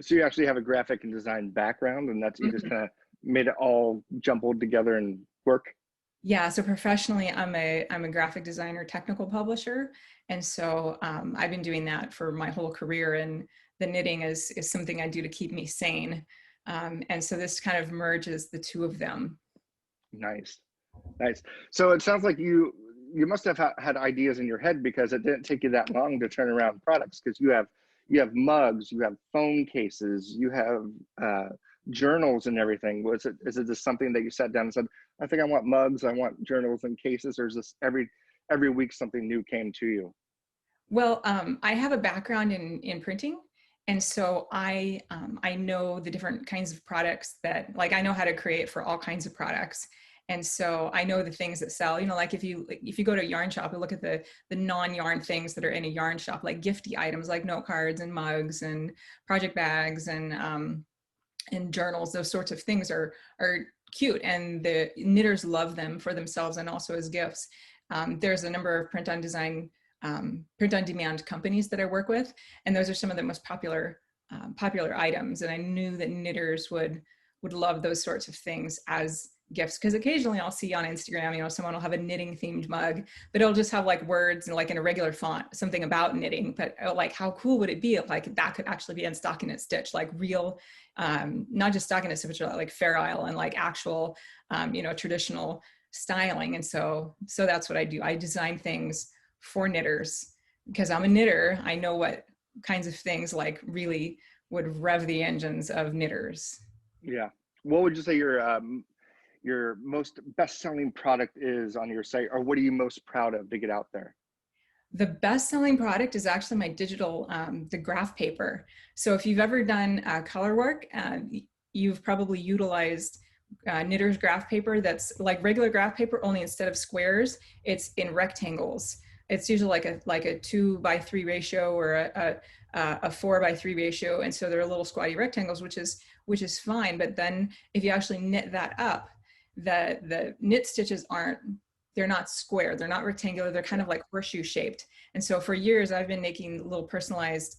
So you actually have a graphic and design background, and that's, you just kind of made it all jumbled together and work? Yeah, so professionally, I'm a graphic designer, technical publisher. And so I've been doing that for my whole career, and the knitting is something I do to keep me sane. And so this kind of merges the two of them. Nice. So it sounds like you must have had ideas in your head, because it didn't take you that long to turn around products, because you have mugs, you have phone cases, you have journals and everything. Is it just something that you sat down and said, I think I want mugs, I want journals and cases, or is this every week something new came to you? Well, I have a background in printing. And so I know the different kinds of products that, like, I know how to create for all kinds of products. And so I know the things that sell, like if you go to a yarn shop and look at the non-yarn things that are in a yarn shop, like gifty items, like note cards and mugs and project bags and journals, those sorts of things are cute, and the knitters love them for themselves and also as gifts. There's a number of print on demand companies that I work with, and those are some of the most popular items. And I knew that knitters would love those sorts of things as gifts, because occasionally I'll see on Instagram, someone will have a knitting themed mug, but it'll just have like words and like in a regular font, something about knitting. But like, how cool would it be if like that could actually be in stockinette stitch, like real, not just stockinette stitch, but like Fair Isle and like actual, traditional styling. And so that's what I do. I design things for knitters, because I'm a knitter. I know what kinds of things like really would rev the engines of knitters. Yeah. What would you say your most best-selling product is on your site, or what are you most proud of to get out there? The best-selling product is actually my digital, the graph paper. So if you've ever done color work, you've probably utilized knitter's graph paper. That's like regular graph paper, only instead of squares, it's in rectangles. It's usually like a 2:3 ratio or a 4:3 ratio, and so they're little squatty rectangles, which is fine. But then if you actually knit that up, the knit stitches they're not square, they're not rectangular, they're kind of like horseshoe shaped. And so for years I've been making little personalized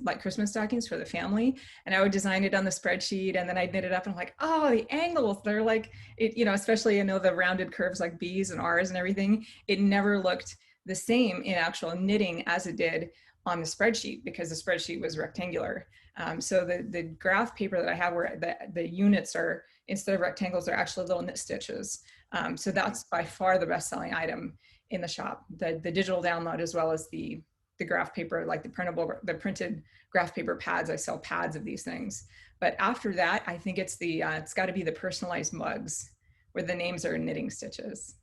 like Christmas stockings for the family, and I would design it on the spreadsheet, and then I'd knit it up, and I'm like, oh, the angles, they're like it, especially the rounded curves like B's and R's and everything. It never looked the same in actual knitting as it did on the spreadsheet, because the spreadsheet was rectangular. So the graph paper that I have, where the units are, instead of rectangles, they're actually little knit stitches. So that's by far the best-selling item in the shop. The digital download, as well as the graph paper, like the printed graph paper pads. I sell pads of these things. But after that, I think it's got to be the personalized mugs, where the names are knitting stitches.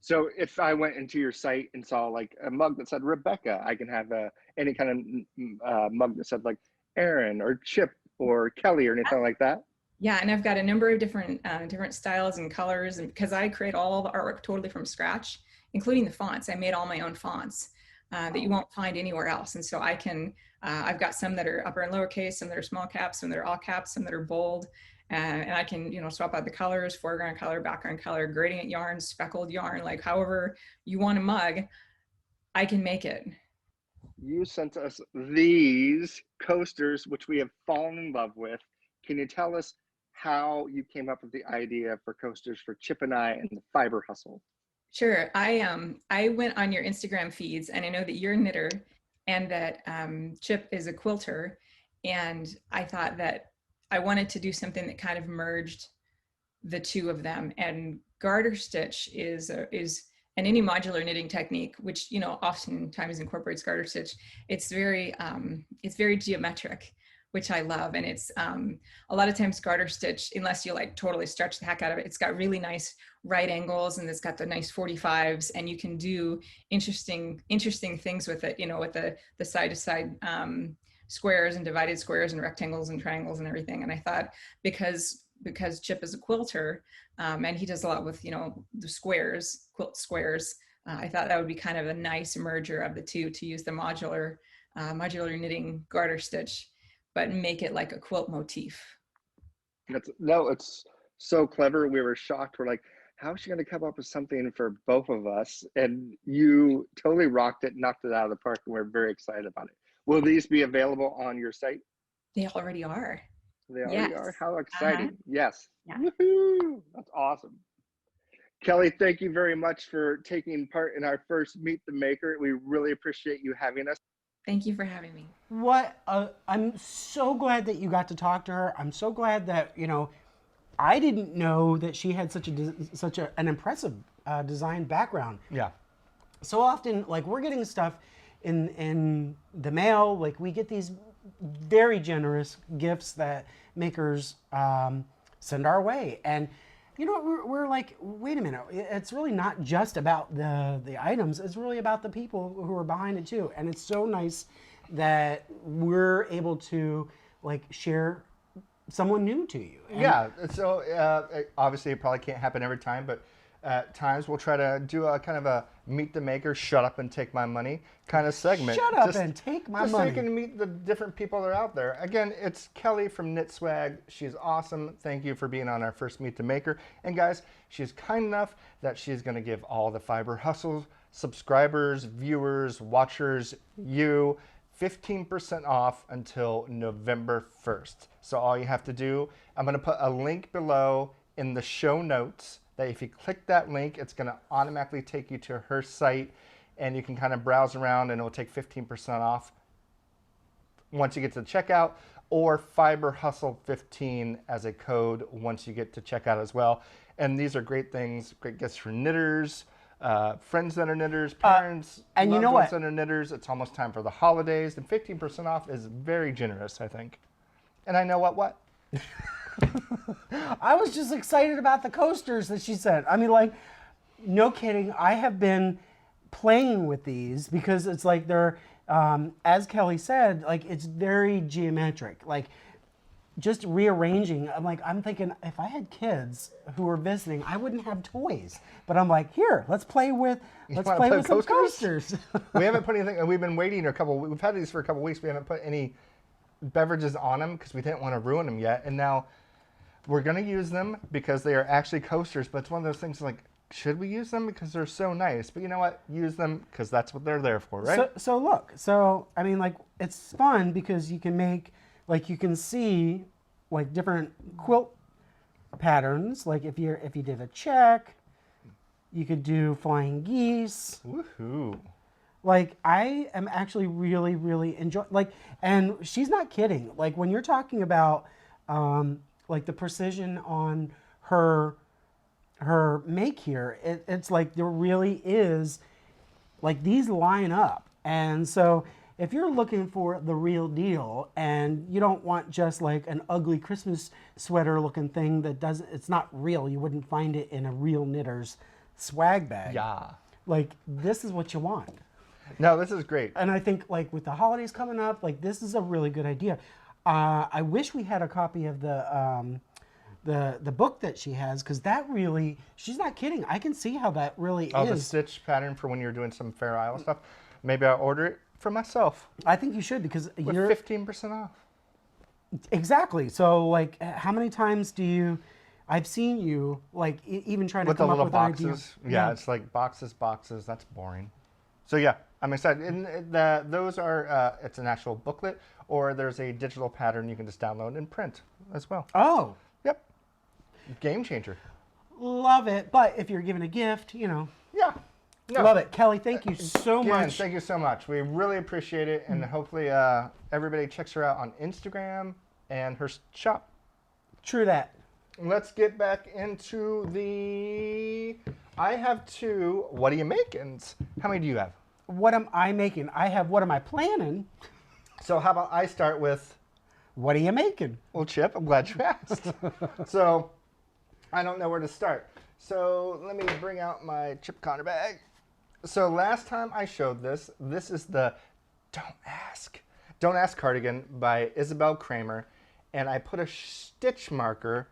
So if I went into your site and saw like a mug that said Rebecca, I can have any kind of mug that said like Aaron or Chip or Kelly or anything like that? Yeah, and I've got a number of different styles and colors, and because I create all the artwork totally from scratch, including the fonts. I made all my own fonts that you won't find anywhere else. And so I've got some that are upper and lowercase, some that are small caps, some that are all caps, some that are bold. And I can, swap out the colors, foreground color, background color, gradient yarn, speckled yarn, like however you want a mug, I can make it. You sent us these coasters, which we have fallen in love with. Can you tell us how you came up with the idea for coasters for Chip and I and the Fiber Hustle? Sure. I went on your Instagram feeds, and I know that you're a knitter and that Chip is a quilter. And I thought that I wanted to do something that kind of merged the two of them. And garter stitch is any modular knitting technique, which oftentimes incorporates garter stitch. It's very geometric, which I love. And it's a lot of times garter stitch, unless you like totally stretch the heck out of it, it's got really nice right angles, and it's got the nice 45s, and you can do interesting things with it, you know, with the side to side squares and divided squares and rectangles and triangles and everything. And I thought, because Chip is a quilter, and he does a lot with, you know, the squares, quilt squares, I thought that would be kind of a nice merger of the two, to use the modular knitting garter stitch, but make it like a quilt motif. It's so clever. We were shocked. We're like, how is she going to come up with something for both of us? And you totally rocked it, knocked it out of the park, and we're very excited about it. Will these be available on your site? They already are. They already are? How exciting. Yes. Yeah. Woohoo! That's awesome. Kelly, thank you very much for taking part in our first Meet the Maker. We really appreciate you having us. Thank you for having me. I'm so glad that you got to talk to her. I'm so glad that, you know, I didn't know that she had such an impressive design background. Yeah. So often, like, we're getting stuff in the mail, like we get these very generous gifts that makers send our way, and you know, we're like, wait a minute, it's really not just about the items, it's really about the people who are behind it too. And it's so nice that we're able to like share someone new to you. And yeah, so obviously it probably can't happen every time, but at times we'll try to do a kind of a Meet the Maker, shut up and take my money kind of segment. Shut up and take my money. So you can meet the different people that are out there. Again, it's Kelly from Knit Swag. She's awesome. Thank you for being on our first Meet the Maker. And guys, she's kind enough that she's going to give all the Fiber Hustle subscribers, viewers, watchers, you 15% off until November 1st. So all you have to do, I'm going to put a link below in the show notes, that if you click that link, it's going to automatically take you to her site, and you can kind of browse around, and it will take 15% off once you get to the checkout, or Fiber Hustle 15 as a code once you get to checkout as well. And these are great things, great gifts for knitters, friends that are knitters, parents, and you know loved ones what? that are knitters. It's almost time for the holidays, and 15% off is very generous, I think. And I know what? I was just excited about the coasters that she sent. I mean, like, no kidding. I have been playing with these because it's like they're, as Kelly said, like it's very geometric. Like, just rearranging. I'm thinking if I had kids who were visiting, I wouldn't have toys. But I'm like, here, let's play with some coasters. We haven't put anything. We've been waiting we've had these for a couple weeks. We haven't put any beverages on them because we didn't want to ruin them yet. And now we're going to use them because they are actually coasters, but it's one of those things like, should we use them because they're so nice? But you know what? Use them because that's what they're there for, right? So look, I mean, like, it's fun because you can make, like, you can see like different quilt patterns. Like if you did a check, you could do flying geese. Woohoo. Like, I am actually really, really enjoying, like, and she's not kidding. Like, when you're talking about, like, the precision on her make here, it's like there really is, like, these line up. And so if you're looking for the real deal and you don't want just like an ugly Christmas sweater looking thing it's not real, you wouldn't find it in a real knitter's swag bag. Yeah. Like, this is what you want. No, this is great. And I think, like, with the holidays coming up, like, this is a really good idea. I wish we had a copy of the book that she has, because that really, she's not kidding. I can see how that really is. The stitch pattern for when you're doing some Fair Isle stuff. Maybe I'll order it for myself. I think you should, because with you're 15% off. Exactly. So, like, how many times I've seen you, like, even trying to come up with boxes. an idea. Yeah, it's like boxes. That's boring. So yeah, I'm excited. And those are, it's an actual booklet, or there's a digital pattern you can just download and print as well. Oh. Yep. Game changer. Love it. But if you're giving a gift, you know. Yeah. No. Love it. Kelly, thank you so much. Thank you so much. We really appreciate it. And hopefully everybody checks her out on Instagram and her shop. True that. Let's get back into I have two what are you makings. How many do you have? What am I making? I have what am I planning? So how about I start with what are you making? Well, Chip, I'm glad you asked. So I don't know where to start. So let me bring out my chip counter bag. So last time I showed this is the Don't Ask cardigan by Isabel Kramer. And I put a stitch marker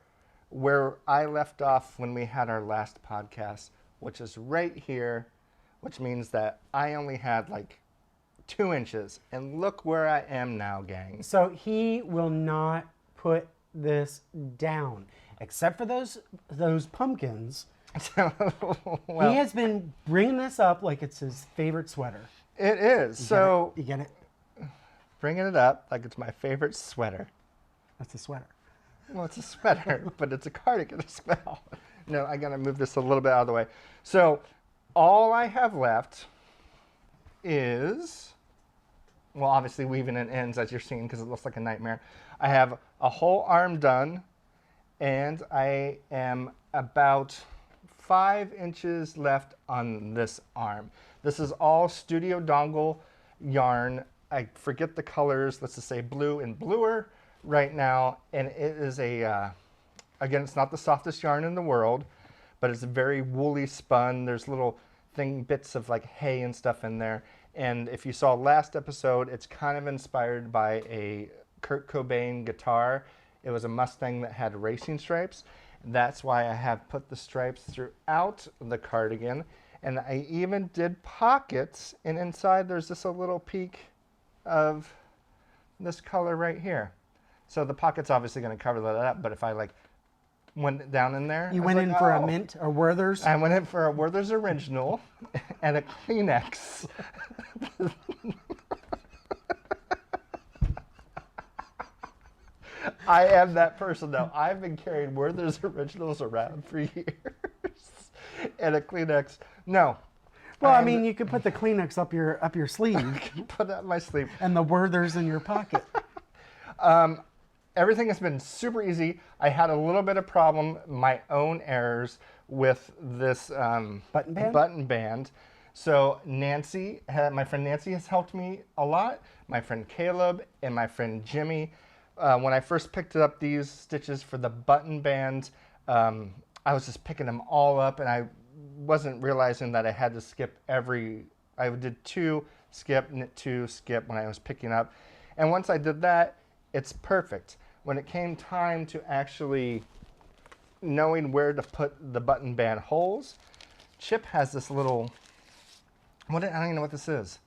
where I left off when we had our last podcast, which is right here, which means that I only had like 2 inches. And look where I am now, gang. So he will not put this down, except for those pumpkins. Well, He has been bringing this up like it's his favorite sweater. it is. So You get it? bringing it up like it's my favorite sweater. That's a sweater. Well, it's a sweater, but it's a cardigan as well. No, I gotta move this a little bit out of the way. So all I have left is, well, obviously weaving in ends as you're seeing because it looks like a nightmare. I have a whole arm done, and I am about 5 inches left on this arm. This is all Studio Dongle yarn. I forget the colors. Let's just say blue and bluer right now. And it is again, it's not the softest yarn in the world, but it's very woolly spun. There's little bits of like hay and stuff in there. And if you saw last episode, it's kind of inspired by a Kurt Cobain guitar. It was a Mustang that had racing stripes. That's why I have put the stripes throughout the cardigan. And I even did pockets, and inside there's just a little peak of this color right here. So the pocket's obviously going to cover that up, but if I like went down in there. You went in for a mint or Werther's? I went in for a Werther's Original and a Kleenex. I am that person now. I've been carrying Werther's Originals around for years. And a Kleenex. No. Well, I mean, you could put the Kleenex up your sleeve. Put that in my sleeve. And the Werther's in your pocket. Everything has been super easy. I had a little bit of problem, my own errors with this button band. So Nancy, my friend Nancy has helped me a lot. My friend Caleb and my friend Jimmy. When I first picked up these stitches for the button band, I was just picking them all up, and I wasn't realizing that I had to skip I did 2, skip, knit 2, skip when I was picking up. And once I did that, it's perfect. When it came time to actually knowing where to put the button band holes, Chip has this little, I don't even know what this is.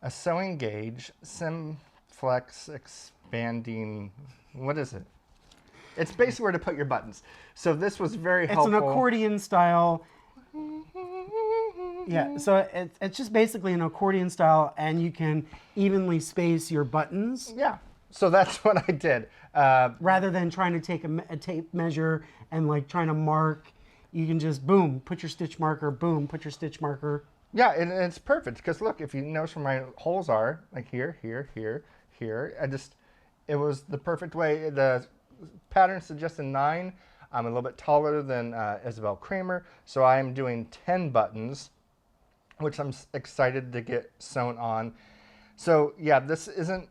A sewing gauge, Simflex expanding, what is it? It's basically where to put your buttons. So this was very helpful. It's an accordion style. Yeah, so it's just basically an accordion style, and you can evenly space your buttons. Yeah, so that's what I did. Rather than trying to take a tape measure and like trying to mark, you can just boom, put your stitch marker, boom, put your stitch marker. Yeah, and it's perfect because look, if you notice where my holes are, like here, here, here, here, it was the perfect way. The pattern suggested 9. I'm a little bit taller than Isabel Kramer, so I am doing 10 buttons, which I'm excited to get sewn on. So yeah, this isn't,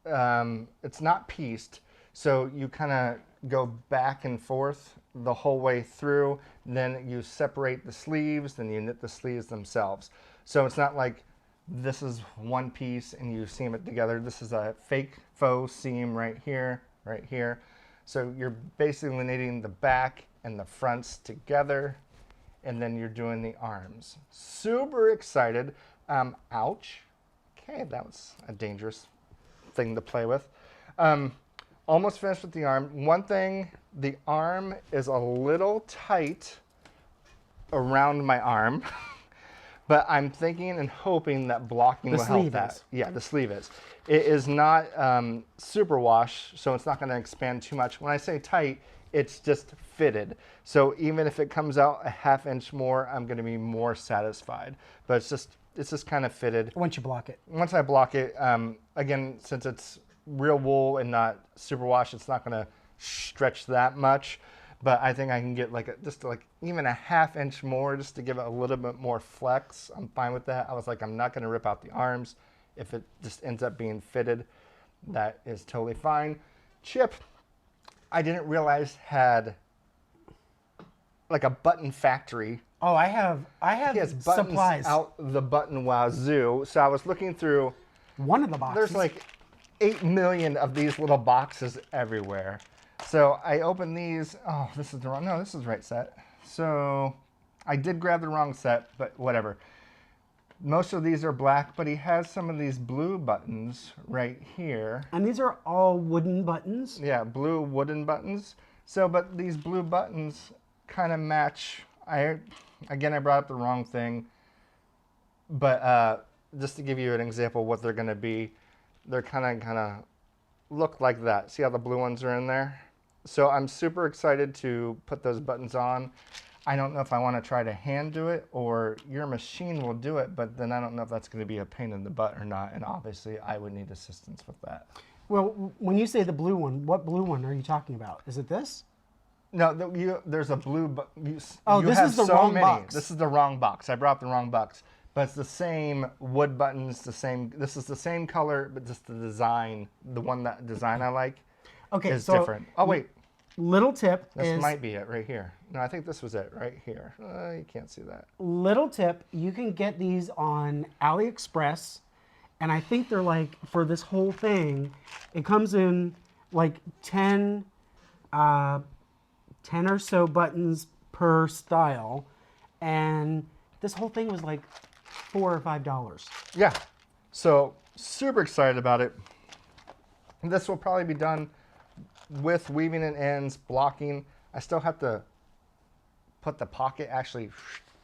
it's not pieced, so you kind of go back and forth the whole way through, then you separate the sleeves, then you knit the sleeves themselves. So it's not like this is one piece and you seam it together. This is a fake faux seam right here, right here. So you're basically knitting the back and the fronts together, and then you're doing the arms. Super excited. Ouch. Okay, that was a dangerous thing to play with. Almost finished with the arm. One thing, the arm is a little tight around my arm, but I'm thinking and hoping that blocking will help that. Yeah, the sleeve is. It is not super wash, so it's not going to expand too much. When I say tight, it's just fitted. So even if it comes out a ½ inch more, I'm going to be more satisfied. But it's just kind of fitted. Once you block it. Once I block it, again, since it's real wool and not super wash, it's not going to stretch that much. But I think I can get just even a ½ inch more just to give it a little bit more flex. I'm fine with that. I was like, I'm not going to rip out the arms. If it just ends up being fitted, that is totally fine. Chip, I didn't realize had like a button factory. Oh, I have He has buttons supplies. out the button wazoo. So I was looking through. One of the boxes. There's like 8 million of these little boxes everywhere. So I opened these. Oh, this is the wrong. No, this is the right set. So I did grab the wrong set, but whatever. Most of these are black, but he has some of these blue buttons right here. And these are all wooden buttons. Yeah, blue wooden buttons. So, but these blue buttons kind of match. Again, I brought up the wrong thing. But just to give you an example of what they're going to be, they're kind of look like that. See how the blue ones are in there? So I'm super excited to put those buttons on. I don't know if I want to try to hand do it or your machine will do it, but then I don't know if that's going to be a pain in the butt or not. And obviously I would need assistance with that. Well, when you say the blue one, what blue one are you talking about? Is it this? No, there's a blue. Oh, this is the wrong box. This is the wrong box. I brought up the wrong box, but it's the same wood buttons. The same. This is the same color, but just the design. The design I like. Okay, is so different. Oh wait, little tip this might be it right here. No, I think this was it right here. You can't see that. Little tip: you can get these on AliExpress, and I think they're like for this whole thing. It comes in like 10 or so buttons per style, and this whole thing was like $4 or $5. Yeah, so super excited about it. This will probably be done with weaving in ends, blocking. I still have to put the pocket, actually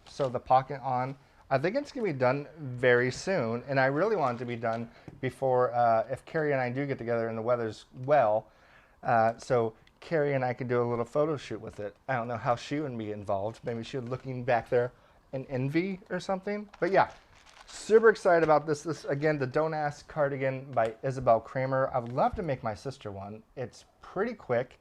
sew the pocket on. I think it's gonna be done very soon, and I really want it to be done before, if Carrie and I do get together and the weather's well, so Carrie and I could do a little photo shoot with it. I don't know how she would be involved. Maybe she would looking back there in envy or something. But yeah, super excited about this. This, again, the Don't Ask cardigan by Isabel Kramer. I would love to make my sister one. It's pretty quick.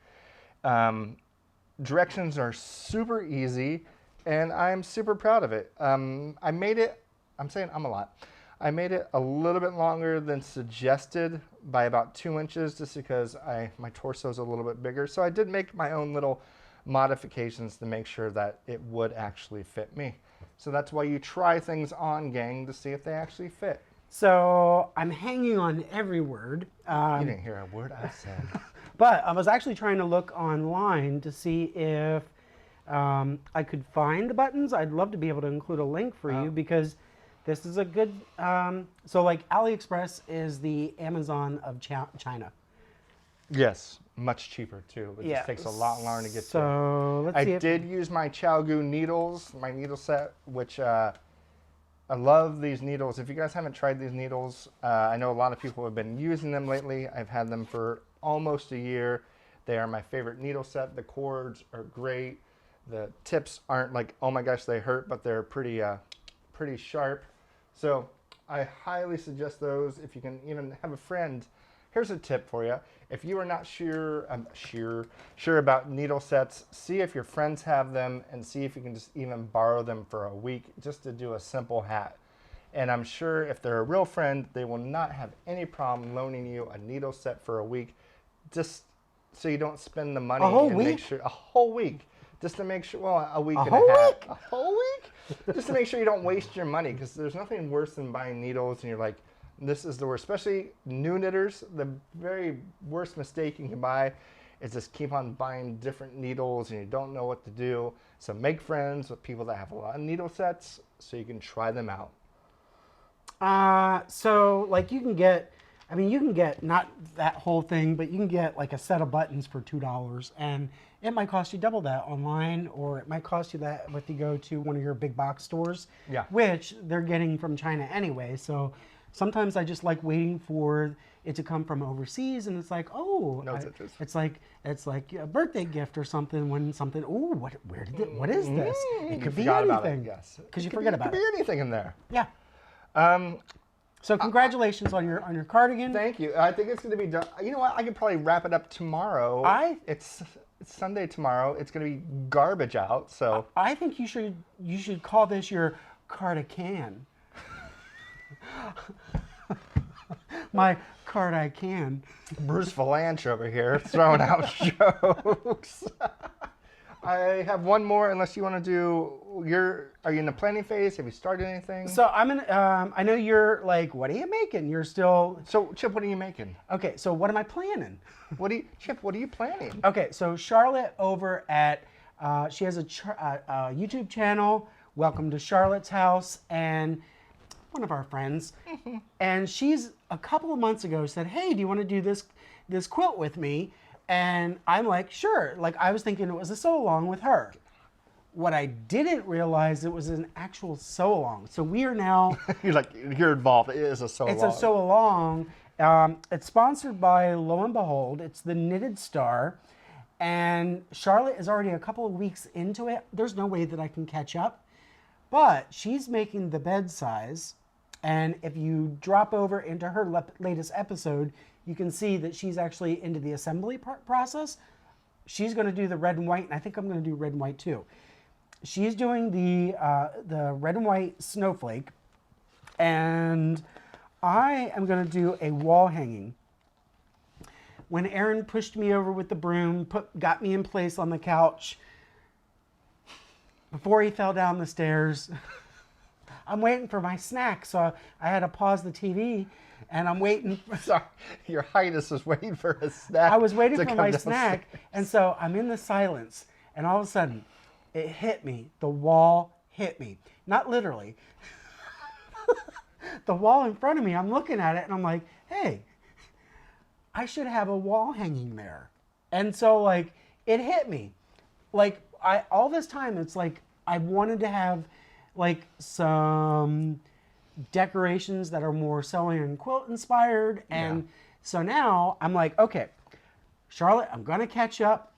Directions are super easy, and I'm super proud of it. I made it, I'm saying I'm a lot. I made it a little bit longer than suggested by about 2 inches just because my torso is a little bit bigger. So I did make my own little modifications to make sure that it would actually fit me. So that's why you try things on, gang, to see if they actually fit. So I'm hanging on every word. You didn't hear a word I said. But I was actually trying to look online to see if I could find the buttons. I'd love to be able to include a link for you because this is a good, so like AliExpress is the Amazon of China. Yes, much cheaper too. It Yeah. just takes a lot longer to get to. So let's see. I did use my Chalgu needles, my needle set, which I love these needles. If you guys haven't tried these needles, I know a lot of people have been using them lately. I've had them for almost a year. They are my favorite needle set. The cords are great. The tips aren't like, oh my gosh, they hurt, but they're pretty sharp. So I highly suggest those. If you can even have a friend. Here's a tip for you. If you are not sure about needle sets, see if your friends have them and see if you can just even borrow them for a week just to do a simple hat. And I'm sure if they're a real friend, they will not have any problem loaning you a needle set for a week, just so you don't spend the money. A whole and week? Make sure, a whole week. Just to make sure, well, a week A and whole a half. week? A whole week? Just to make sure you don't waste your money, because there's nothing worse than buying needles and you're like, this is the worst. Especially new knitters, the very worst mistake you can buy is just keep on buying different needles and you don't know what to do. So make friends with people that have a lot of needle sets so you can try them out. So like you can get, I mean, you can get not that whole thing, but you can get like a set of buttons for $2, and it might cost you double that online, or it might cost you that if you go to one of your big box stores, Yeah. which they're getting from China anyway. So sometimes I just like waiting for it to come from overseas, and it's like, oh, No touches. it's like a birthday gift or something. When something, oh, what is this? It could be Forgot about it, anything. yes. Because you Could forget be- about could it. be anything in there. Yeah. So congratulations on your cardigan. Thank you. I think it's going to be done. You know what? I could probably wrap it up tomorrow. It's Sunday tomorrow. It's going to be garbage out. So I think you should call this your cardigan. My cardigan. Bruce Valanche over here throwing out jokes. I have one more, unless you want to do are you in the planning phase? Have you started anything? So I'm in. I know you're like, what are you making? You're still. So Chip, what are you making? Okay, so what am I planning? Chip, what are you planning? Okay, so Charlotte over at, she has a YouTube channel, Welcome to Charlotte's House, and one of our friends, and she's a couple of months ago said, hey, do you want to do this quilt with me? And I'm like, sure. Like, I was thinking it was a sew along with her. What I didn't realize, it was an actual sew along. So we are now. You're involved. It is a sew along. It's a sew along. It's sponsored by, lo and behold, it's the Knitted Star. And Charlotte is already a couple of weeks into it. There's no way that I can catch up. But she's making the bed size. And if you drop over into her latest episode, you can see that she's actually into the assembly process. She's going to do the red and white, and I think I'm going to do red and white too. She's doing the red and white snowflake, and I am going to do a wall hanging. When Aaron pushed me over with the broom, got me in place on the couch, before he fell down the stairs, I'm waiting for my snack, so I had to pause the TV, and I'm waiting. Sorry, your Highness was waiting for a snack. I was waiting for my snack, and so I'm in the silence, and all of a sudden, it hit me. The wall hit me. Not literally. The wall in front of me, I'm looking at it, and I'm like, hey, I should have a wall hanging there. And so, like, it hit me. Like, all this time, it's like I wanted to have, like, some decorations that are more sewing and quilt inspired. And so now I'm like, okay, Charlotte, I'm going to catch up.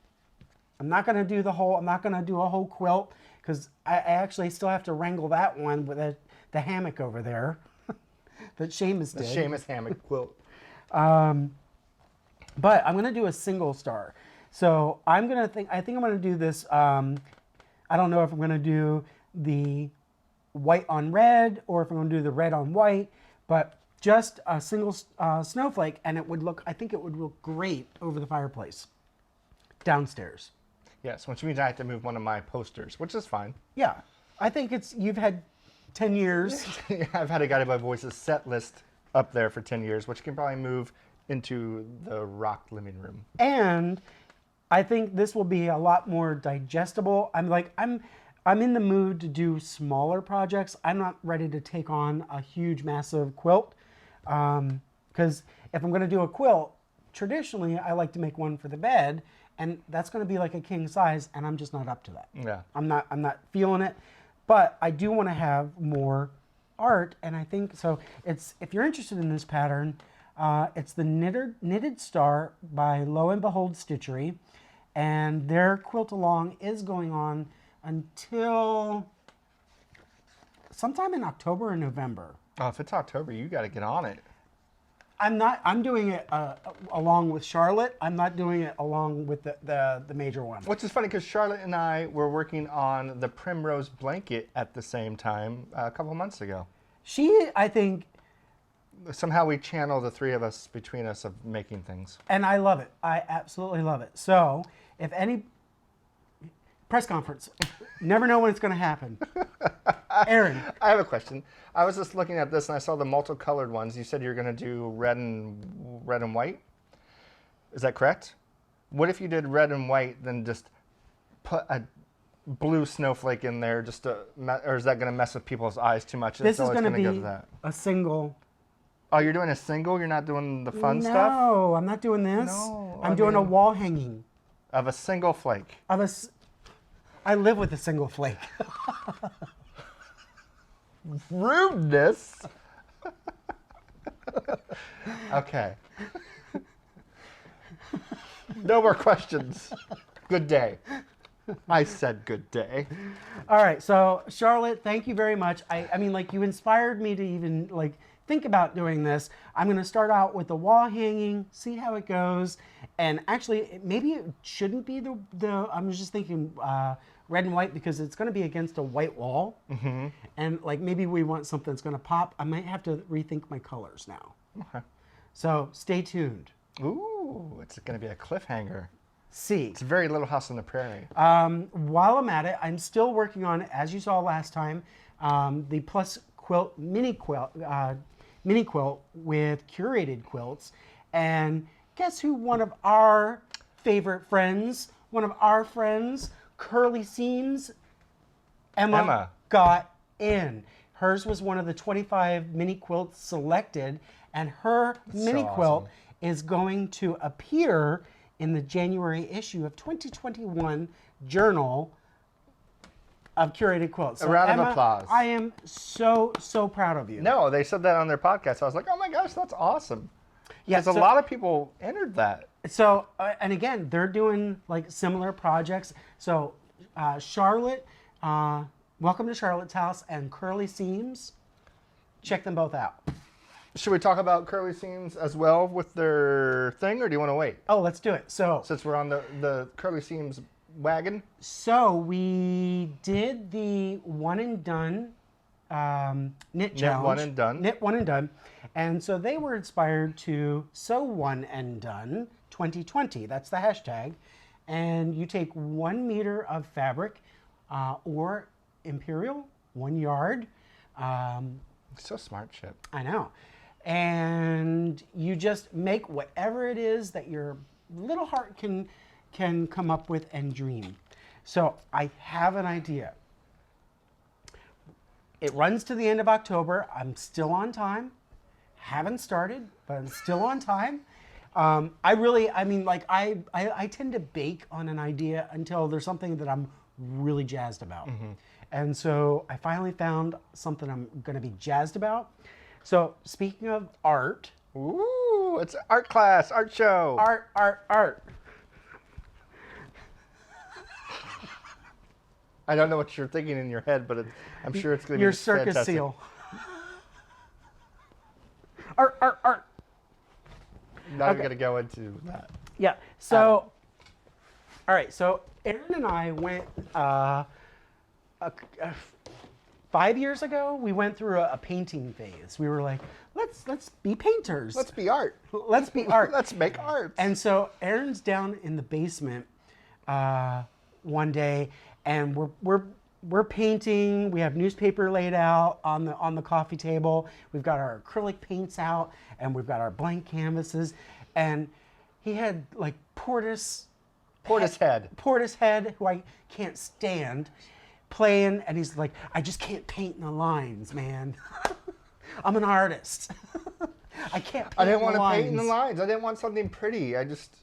I'm not going to do I'm not going to do a whole quilt, because I actually still have to wrangle that one with the hammock over there that Seamus did. The Seamus hammock quilt. But I'm going to do a single star. So I think I'm going to do this. I don't know if I'm going to do the white on red or if I'm going to do the red on white, but just a single snowflake, and I think it would look great over the fireplace downstairs. Yes, which means I have to move one of my posters, which is fine. Yeah, I think you've had 10 years. I've had a Guided by Voices set list up there for 10 years, which can probably move into the rocked living room. And I think this will be a lot more digestible. I'm in the mood to do smaller projects. I'm not ready to take on a huge, massive quilt. Because if I'm going to do a quilt, traditionally I like to make one for the bed, and that's going to be like a king size, and I'm just not up to that. Yeah. I'm not feeling it. But I do want to have more art, and I think so. If you're interested in this pattern, it's the Knitted Star by Lo and Behold Stitchery, and their quilt along is going on until sometime in October or November. Oh, if it's October, you got to get on it. I'm doing it along with Charlotte. I'm not doing it along with the major one. Which is funny because Charlotte and I were working on the Primrose blanket at the same time a couple months ago. I think, somehow we channel the three of us between us of making things. and I love it. I absolutely love it. So if any press conference, never know when it's going to happen. Aaron. I have a question. I was just looking at this and I saw the multicolored ones. You said you're going to do red and white. Is that correct? What if you did red and white, then just put a blue snowflake in there, or is that going to mess with people's eyes too much? This is going to be a single. Oh, you're doing a single? You're not doing the fun stuff? No, I'm not doing this. No, I'm doing a wall hanging. Of a single flake. I live with a single flake. Rudeness. Okay. No more questions. Good day. I said good day. All right, so Charlotte, thank you very much. I mean, like, you inspired me to even like think about doing this. I'm going to start out with the wall hanging, see how it goes, and actually, maybe it shouldn't be the. I'm just thinking red and white because it's going to be against a white wall, and like maybe we want something that's going to pop. I might have to rethink my colors now. Okay. So stay tuned. Ooh, it's going to be a cliffhanger. C. It's a very Little House on the Prairie. While I'm at it, I'm still working on, as you saw last time, the Plus Quilt mini quilt with curated quilts. And guess who one of our favorite friends, Curly Seams, Emma got in. Hers was one of the 25 mini quilts selected, and her mini quilt is going to appear in the January issue of 2021 Journal of Curated Quilts. A round Emma, of applause. I am so proud of you. No, they said that on their podcast. I was like, oh my gosh, that's awesome. Yeah, Because a lot of people entered that. So, and again, they're doing like similar projects. So, Charlotte, welcome to Charlotte's House, and Curly Seams, check them both out. Should we talk about Curly Seams as well with their thing, or do you want to wait? Oh, let's do it. So, Since we're on the Curly Seams wagon. we did the one and done knit challenge. One and done. Knit one and done. And so they were inspired to sew one and done 2020. That's the hashtag. And you take 1 meter of fabric or imperial, 1 yard. So smart, Chip. I know. And you just make whatever it is that your little heart can come up with and dream. So I have an idea. It runs to the end of October. I'm still on time. Haven't started, but I'm still on time. I tend to bake on an idea until there's something that I'm really jazzed about. And so I finally found something I'm going to be jazzed about. So speaking of art. Ooh, it's art class, art show. Art. I don't know what you're thinking in your head, but I'm sure it's going to be Your circus fantastic. seal. Art. Not Okay. going to go into that. Yeah. So, all right. So Erin and I went 5 years ago. We went through a painting phase. We were like, let's be painters. Let's be art. Let's be art. Let's make art. And so Erin's down in the basement one day, and we're painting. We have newspaper laid out on the coffee table. We've got our acrylic paints out, and we've got our blank canvases. And he had like Portishead, who I can't stand, playing, and he's like, I just can't paint in the lines, man. I'm an artist. I can't paint I didn't in want the to lines. paint in the lines. I didn't want something pretty. I just...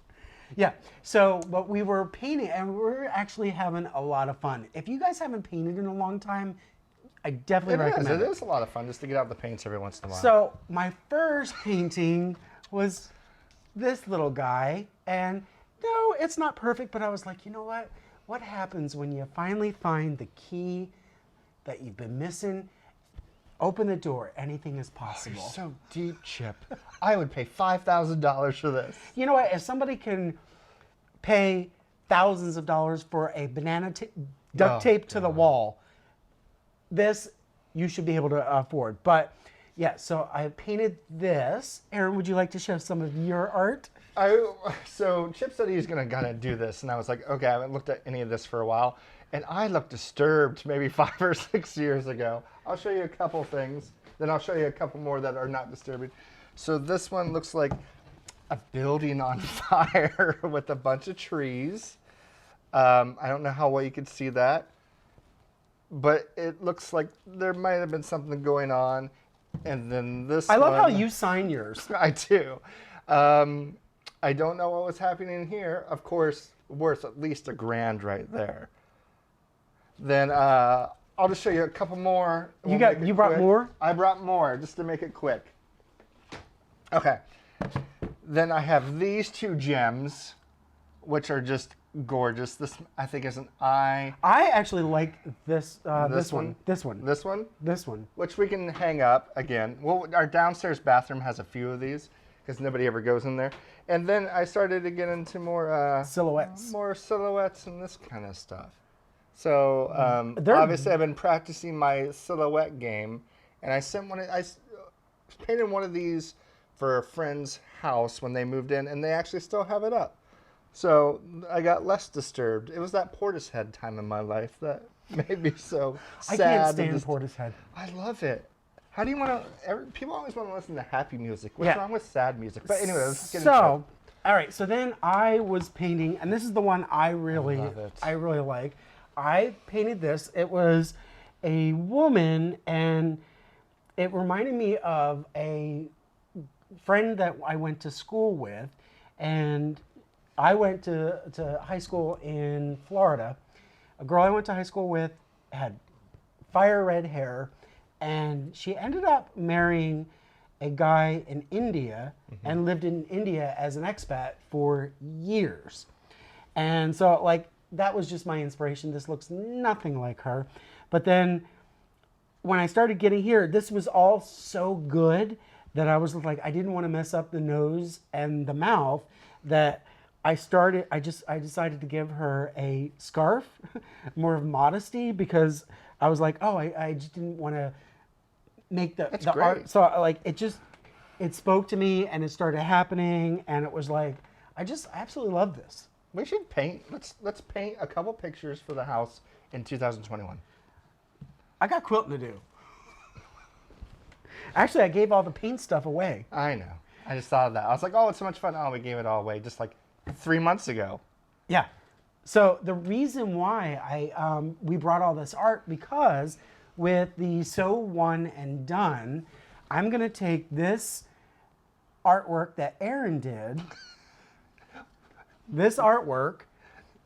Yeah. So, but we were painting, and we're actually having a lot of fun. If you guys haven't painted in a long time, I definitely recommend It is a lot of fun just to get out the paints every once in a while. So my first painting was this little guy, and no, it's not perfect, but I was like, you know what? What happens when you finally find the key that you've been missing? Open the door. Anything is possible. You're so deep, Chip. I would pay $5,000 for this. You know what? If somebody can pay thousands of dollars for a banana duct tape to the wall, this you should be able to afford. But yeah, so I painted this. Erin, would you like to show some of your art? So Chip said he's gonna do this, and I was like, okay, I haven't looked at any of this for a while, and I looked disturbed maybe 5 or 6 years ago. I'll show you a couple things, then I'll show you a couple more that are not disturbing. So this one looks like a building on fire with a bunch of trees. I don't know how well you could see that, but it looks like there might have been something going on. And then this I love one, how you sign yours. I do. I don't know what was happening here. Of course, worth at least $1,000 right there. Then I'll just show you a couple more. You brought quick. more? I brought more just to make it quick. Okay. Then I have these 2 gems, which are just gorgeous. This I think is an eye. I actually like this This one. one? This one. This one, This one. which we can hang up again. Well, our downstairs bathroom has a few of these because nobody ever goes in there. And then I started to get into more Silhouettes. more silhouettes and this kind of stuff. So They're- obviously I've been practicing my silhouette game, and I painted one of these for a friend's house when they moved in, and they actually still have it up. So I got less disturbed. It was that Portishead time in my life that made me so sad. I can't stand Portishead. I love it. How do you want to? People always want to listen to happy music. What's wrong with sad music? But anyway, let's get into it. So, all right. So then I was painting, and this is the one I really like. I painted this. It was a woman, and it reminded me of a friend that I went to school with, and I went to high school in Florida. A girl I went to high school with had fire red hair, and she ended up marrying a guy in India and lived in India as an expat for years. And so, like, that was just my inspiration. This looks nothing like her. But then when I started getting here, this was all so good that I was like, I didn't want to mess up the nose and the mouth, that I decided to give her a scarf, more of modesty, because I was like, oh, I just didn't want to make the art. So like, it spoke to me, and it started happening, and it was like, I absolutely love this. We should paint. Let's paint a couple pictures for the house in 2021. I got quilting to do. Actually, I gave all the paint stuff away. I know. I just thought of that. I was like, oh, it's so much fun. Oh, we gave it all away just like 3 months ago. Yeah. So the reason why we brought all this art, because with the Sew One and Done, I'm going to take this artwork that Erin did, this artwork,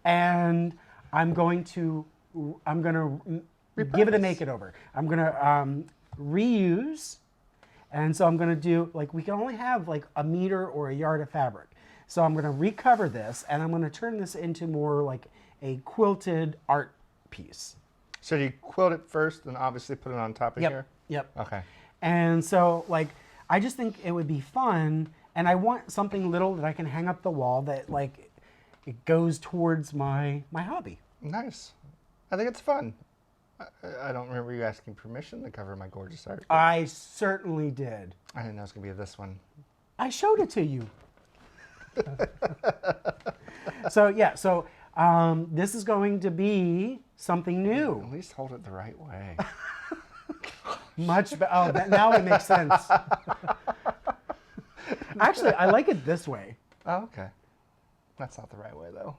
and I'm going to give it a make it over. I'm going to reuse, and so I'm going to do, like, we can only have like a meter or a yard of fabric. So I'm going to recover this, and I'm going to turn this into more like a quilted art piece. So do you quilt it first, and obviously put it on top of here? Yep. Okay. And so, like, I just think it would be fun, and I want something little that I can hang up the wall that, like, it goes towards my hobby. Nice. I think it's fun. I don't remember you asking permission to cover my gorgeous art. I certainly did. I didn't know it was going to be this one. I showed it to you. So this is going to be something new. At least hold it the right way. Much better. Oh, now it makes sense. Actually, I like it this way. Oh, okay. That's not the right way, though.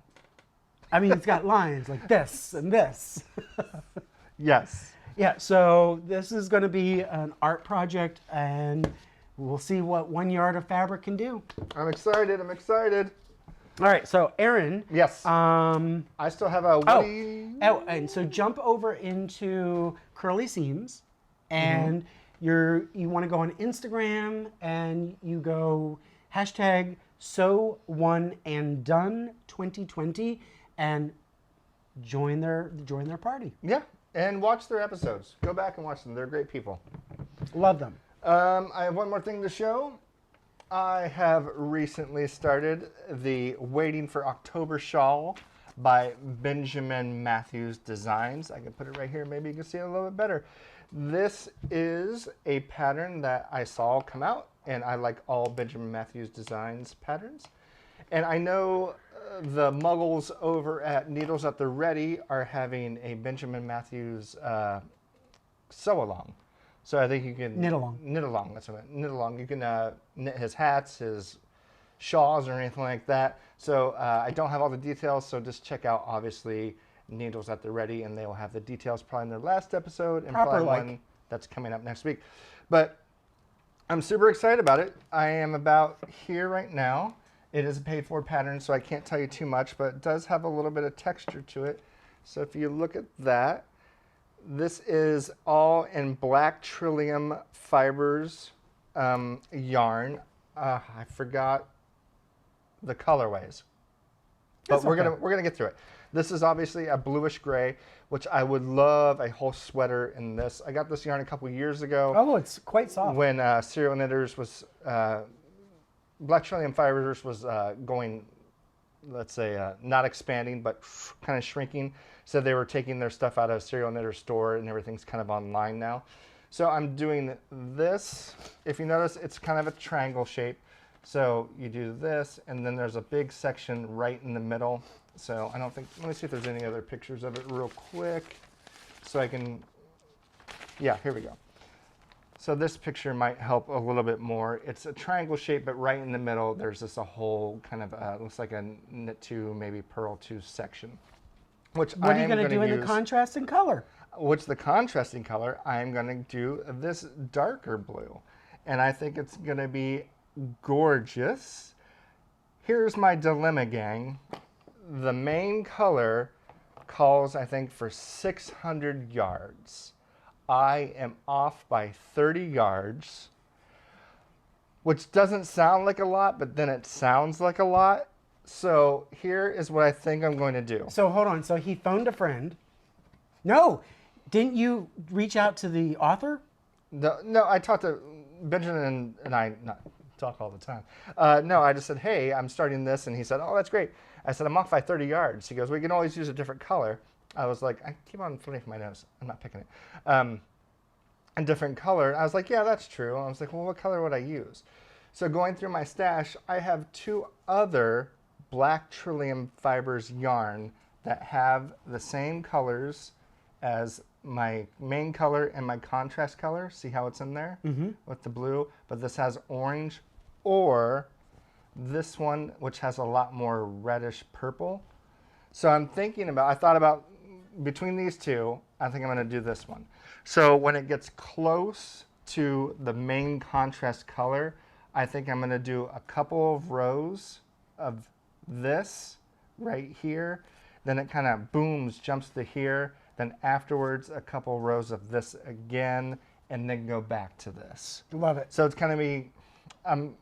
I mean, it's got lines like this and this. Yes. Yeah, so this is going to be an art project, and we'll see what 1 yard of fabric can do. I'm excited. All right, so Erin. Yes. I still have a woody. Oh, and so jump over into Curly Seams, and you want to go on Instagram, and you go hashtag Sew One and Done 2020, and join their party. Yeah, and watch their episodes. Go back and watch them. They're great people. Love them. I have one more thing to show. I have recently started the Waiting for October shawl by Benjamin Matthews Designs. I can put it right here. Maybe you can see it a little bit better. This is a pattern that I saw come out, and I like all Benjamin Matthews Designs patterns. And I know the muggles over at Needles at the Ready are having a Benjamin Matthews sew-along. So I think you can... Knit along. Knit along, that's what I meant. Knit along. You can knit his hats, his shawls, or anything like that. So I don't have all the details, so just check out, obviously, Needles at the Ready, and they will have the details probably in their last episode, and probably one that's coming up next week. But I'm super excited about it. I am about here right now. It is a paid-for pattern, so I can't tell you too much, but it does have a little bit of texture to it. So if you look at that, this is all in black Trillium Fibers yarn. I forgot the colorways, but we're gonna get through it. This is obviously a bluish gray, which I would love a whole sweater in this. I got this yarn a couple years ago. Oh, it's quite soft. When Serial Knitters was Black Trillium Fibers was going, let's say, not expanding, but kind of shrinking. So they were taking their stuff out of Serial Knitter store, and everything's kind of online now. So I'm doing this. If you notice, it's kind of a triangle shape. So you do this, and then there's a big section right in the middle. So I don't think, let me see if there's any other pictures of it real quick. So I can, yeah, here we go. So this picture might help a little bit more. It's a triangle shape, but right in the middle, there's this a whole kind of, looks like a knit two, maybe purl two section. Which What are you going to do in use, the contrasting color? Which the contrasting color, I'm going to do this darker blue. And I think it's going to be gorgeous. Here's my dilemma, gang. The main color calls, I think, for 600 yards. I am off by 30 yards, which doesn't sound like a lot, but then it sounds like a lot. So here is what I think I'm going to do. So hold on. So he phoned a friend. No, didn't you reach out to the author? No, I talked to Benjamin and I not talk all the time. No, I just said, hey, I'm starting this. And he said, oh, that's great. I said, I'm off by 30 yards. He goes, we can always use a different color. I was like, I keep on flipping my nose. I'm not picking it. A different color. I was like, yeah, that's true. I was like, well, what color would I use? So going through my stash, I have 2 other black Trillium Fibers yarn that have the same colors as my main color and my contrast color. See how it's in there with the blue? But this has orange, or this one, which has a lot more reddish purple. So I'm thinking about, I thought about between these two, I think I'm going to do this one. So when it gets close to the main contrast color, I think I'm going to do a couple of rows of this right here. Then it kind of booms, jumps to here. Then afterwards, a couple rows of this again, and then go back to this. Love it. So it's going to be, I'm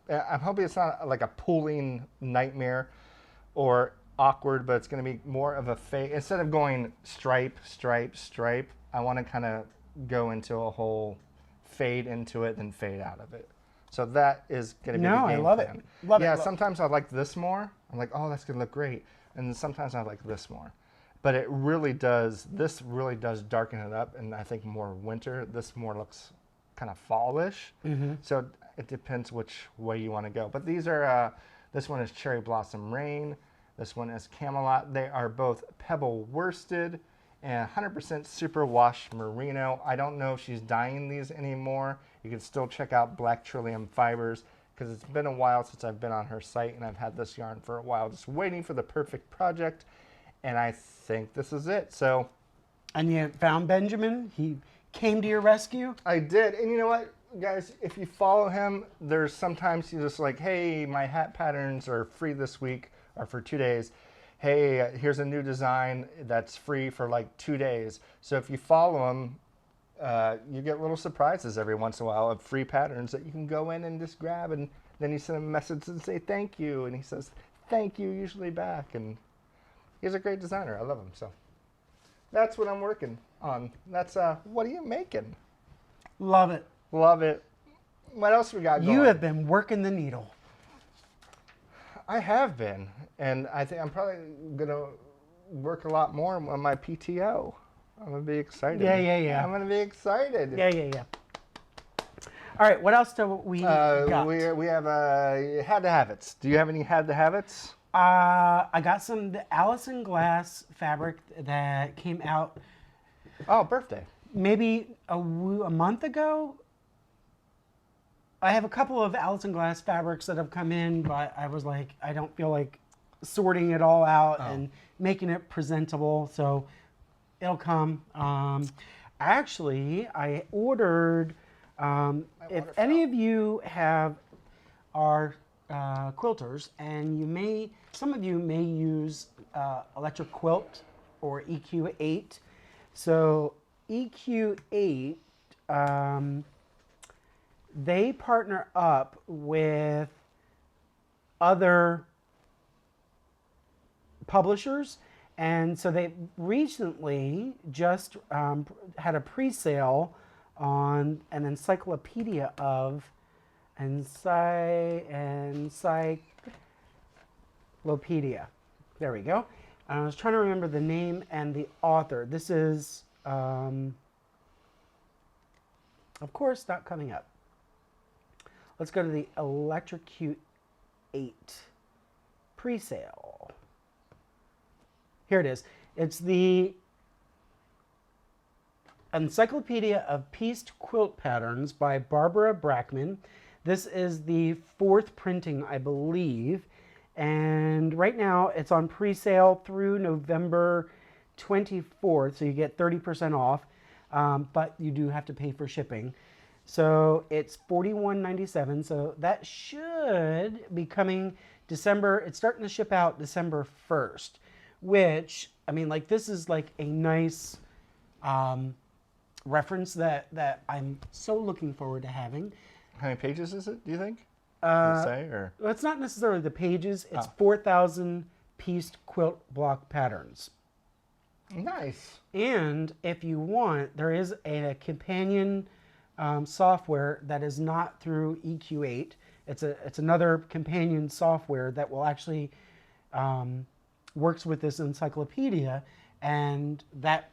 hoping it's not like a pooling nightmare or awkward, but it's going to be more of a fade. Instead of going stripe, stripe, stripe, I want to kind of go into a whole fade into it, then fade out of it. So that is going to be the game I love plan. it. Love yeah, it. sometimes I like this more. I'm like, oh, that's going to look great. And then sometimes I like this more. But it really does, this really does darken it up, and I think more winter. This more looks kind of fallish. So it depends which way you want to go. But these are, this one is Cherry Blossom Rain. This one is Camelot. They are both pebble worsted and 100% superwash merino. I don't know if she's dyeing these anymore. You can still check out Black Trillium Fibers, because it's been a while since I've been on her site, and I've had this yarn for a while, just waiting for the perfect project. And I think this is it. So, And you found Benjamin. He came to your rescue. I did. And you know what, guys, if you follow him, there's sometimes he's just like, hey, my hat patterns are free this week or for 2 days. Hey, here's a new design that's free for like 2 days. So if you follow him, you get little surprises every once in a while of free patterns that you can go in and just grab. And then you send him a message and say thank you. And he says thank you usually back. And he's a great designer. I love him. So that's what I'm working on. That's what are you making? Love it. Love it. What else we got going? You have been working the needle. I have been, and I think I'm probably gonna work a lot more on my PTO. I'm gonna be excited. Yeah. I'm gonna be excited. Yeah. All right, what else do we got? We have had to have it. Do you have any had to have it? I got some the Allison Glass fabric that came out Oh, birthday. maybe a month ago. I have a couple of Allison Glass fabrics that have come in, but I was like, I don't feel like sorting it all out and making it presentable. So it'll come. Actually, I ordered. If any of you are quilters, and some of you may use electric quilt or EQ8. So EQ8. They partner up with other publishers, and so they recently just had a pre-sale on an encyclopedia of encyclopedia. There we go. I was trying to remember the name and the author. This is, of course, not coming up. Let's go to the Electrocute pre-sale. Here it is. It's the Encyclopedia of Pieced Quilt Patterns by Barbara Brackman. This is the 4th printing, I believe. And right now it's on pre-sale through November 24th. So you get 30% off, but you do have to pay for shipping. So it's $41.97. So that should be coming December. It's starting to ship out December 1st, which, I mean, like, this is like a nice reference that I'm so looking forward to having. How many pages is it, do you think? Does it say, or? Well, it's not necessarily the pages. It's 4,000 pieced quilt block patterns. Nice. And if you want, there is a companion software that is not through EQ8. It's another companion software that will actually works with this encyclopedia, and that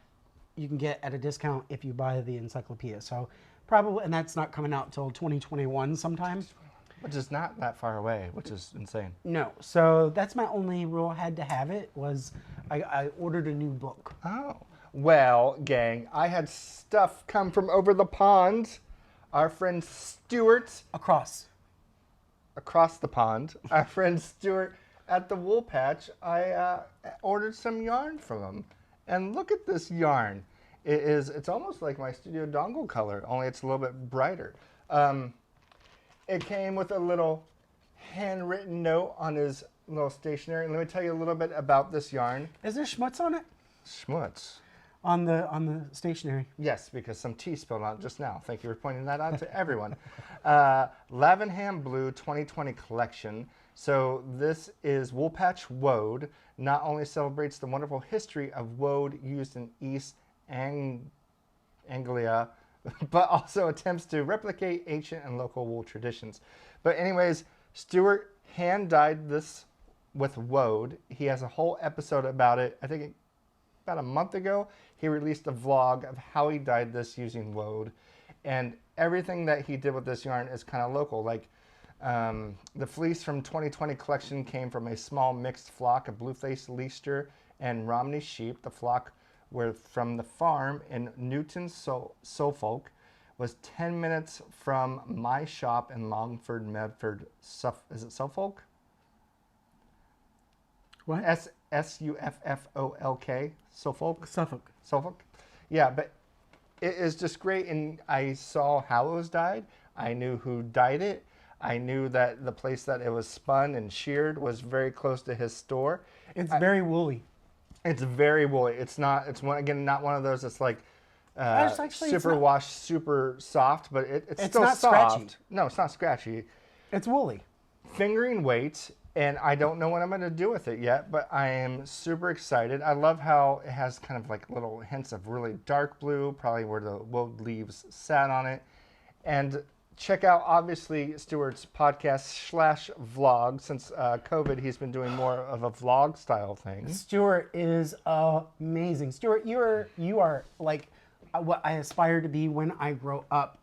you can get at a discount if you buy the encyclopedia. So probably, and that's not coming out till 2021 sometime. Which is not that far away, which is insane. No, so that's my only rule. Had to have it was I ordered a new book. Oh, well, gang, I had stuff come from over the pond. Our friend Stuart Across the pond. Our friend Stuart at the Wool Patch. I ordered some yarn from him, and look at this yarn. It's almost like my studio dongle color, only it's a little bit brighter. It came with a little handwritten note on his little stationery. And let me tell you a little bit about this yarn. Is there schmutz on it? Schmutz. On the stationery. Yes, because some tea spilled on it just now. Thank you for pointing that out to everyone. Lavenham Blue 2020 collection. So this is Wool Patch Woad. Not only celebrates the wonderful history of woad used in East Anglia, but also attempts to replicate ancient and local wool traditions. But anyways, Stuart hand dyed this with woad. He has a whole episode about it. I think about a month ago, he released a vlog of how he dyed this using woad. And everything that he did with this yarn is kind of local. Like the fleece from 2020 collection came from a small mixed flock of blue-faced Leicester and Romney sheep. The flock were from the farm in Newton, Suffolk, was 10 minutes from my shop in Longford, Medford, is it Suffolk? What? Suffolk, Suffolk? Suffolk. Suffolk? Yeah, but it is just great, and I saw how it was dyed. I knew who dyed it. I knew that the place that it was spun and sheared was very close to his store. It's very woolly. It's very woolly. It's not. It's again not one of those that's like Actually, super washed, super soft, but it's still not soft. scratchy. No, it's not scratchy. It's woolly. Fingering weight, and I don't know what I'm going to do with it yet, but I am super excited. I love how it has kind of like little hints of really dark blue, probably where the woad leaves sat on it. And check out, obviously, Stuart's podcast / vlog. Since COVID, he's been doing more of a vlog style thing. Stuart is amazing. Stuart, you are like what I aspire to be when I grow up,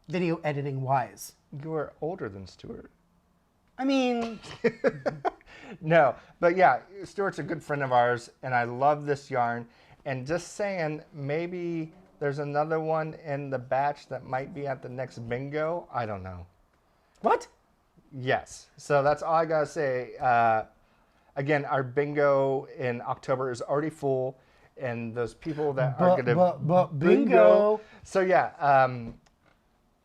video editing wise. You are older than Stuart. I mean, no, but yeah, Stuart's a good friend of ours, and I love this yarn. And just saying, maybe there's another one in the batch that might be at the next bingo. I don't know. what? Yes. So that's all I got to say. Again, our bingo in October is already full, and those people that are going to bingo. So yeah,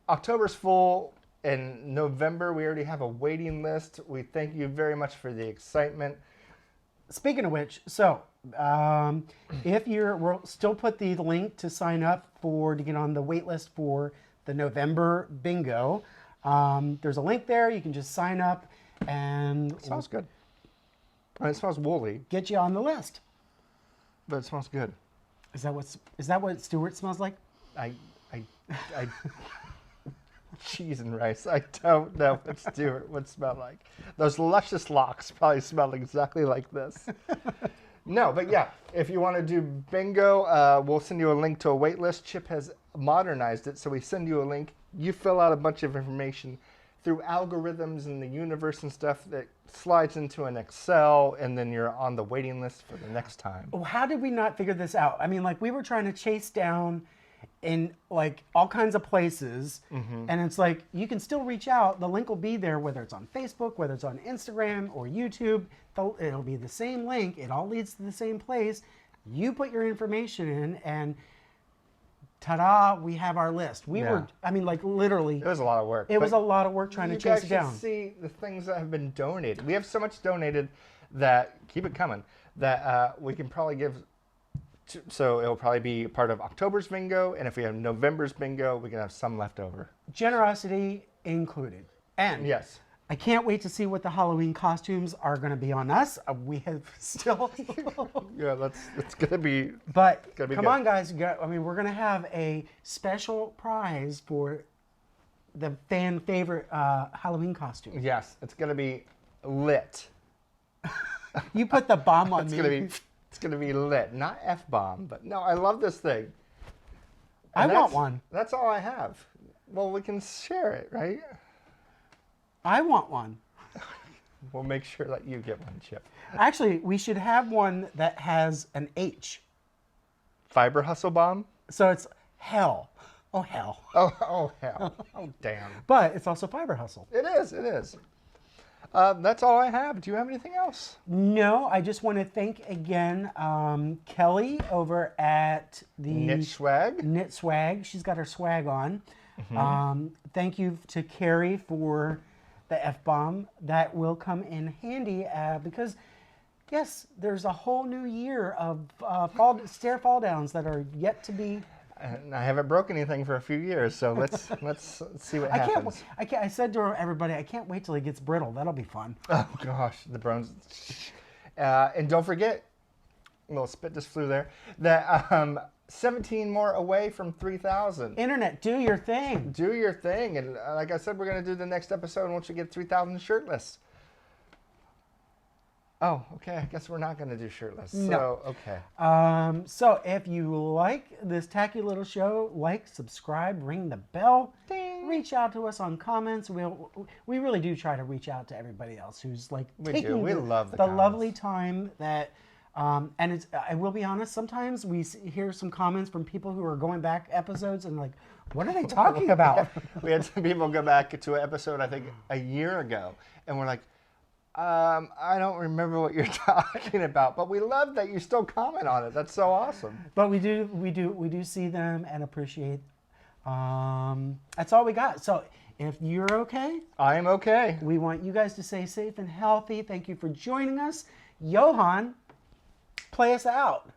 October's full. In November, we already have a waiting list. We thank you very much for the excitement. Speaking of which, so if we'll still put the link to sign up to get on the wait list for the November bingo. There's a link there. You can just sign up and It smells good. And it smells woolly, get you on the list. but it smells good. Is that what Stuart smells like? I cheese and rice. I don't know what Stuart would smell like. Those luscious locks probably smell exactly like this. No, but yeah, if you want to do bingo, we'll send you a link to a wait list. Chip has modernized it, so we send you a link. You fill out a bunch of information, through algorithms in the universe and stuff that slides into an Excel, and then you're on the waiting list for the next time. Well, how did we not figure this out? I mean, like we were trying to chase down in like all kinds of places, and it's like you can still reach out. The link will be there, whether it's on Facebook, whether it's on Instagram or YouTube. It'll be the same link. It all leads to the same place. You put your information in, and ta-da, we have our list. We were, I mean, like literally. It was a lot of work. It was a lot of work trying to chase it down. You guys should see the things that have been donated. We have so much donated that, keep it coming, that we can probably give. So it'll probably be part of October's bingo, and if we have November's bingo, we can have some left over. Generosity included. And yes, I can't wait to see what the Halloween costumes are going to be on us. We have still. Yeah, it's going to be. But gonna be come good. on, guys! I mean, we're going to have a special prize for the fan favorite Halloween costume. Yes, it's going to be lit. You put the bomb on me. It's going to be lit, not F-bomb, but no, I love this thing. I want one. That's all I have. Well, we can share it, right? I want one. We'll make sure that you get one, Chip. Actually, we should have one that has an H. Fiber hustle bomb? So it's hell. Oh, hell. Oh hell. Oh, damn. But it's also fiber hustle. It is. That's all I have. Do you have anything else? No, I just want to thank again Kelly over at the Knit Swag. She's got her swag on. Thank you to Carrie for the F-bomb. That will come in handy because, yes, there's a whole new year of stair fall downs that are yet to be. And I haven't broken anything for a few years, so let's see what happens. I said to everybody, I can't wait till it gets brittle. That'll be fun. Oh gosh, the bones. And don't forget, a little spit just flew there. That 17 more away from 3,000. Internet, do your thing. Do your thing, and like I said, we're gonna do the next episode once we get 3,000 shirtless. Oh, okay. I guess we're not going to do shirtless. No. So, okay. So if you like this tacky little show, subscribe, ring the bell, Ding. Reach out to us on comments. We really do try to reach out to everybody else who's taking We love the comments. Lovely time that, and it's. I will be honest. Sometimes we hear some comments from people who are going back episodes and like, what are they talking about? We had some people go back to an episode I think a year ago, and we're like. I don't remember what you're talking about, but we love that you still comment on it. That's so awesome. But we do see them and appreciate. That's all we got. So if you're okay, I am okay. We want you guys to stay safe and healthy. Thank you for joining us. Johan, play us out.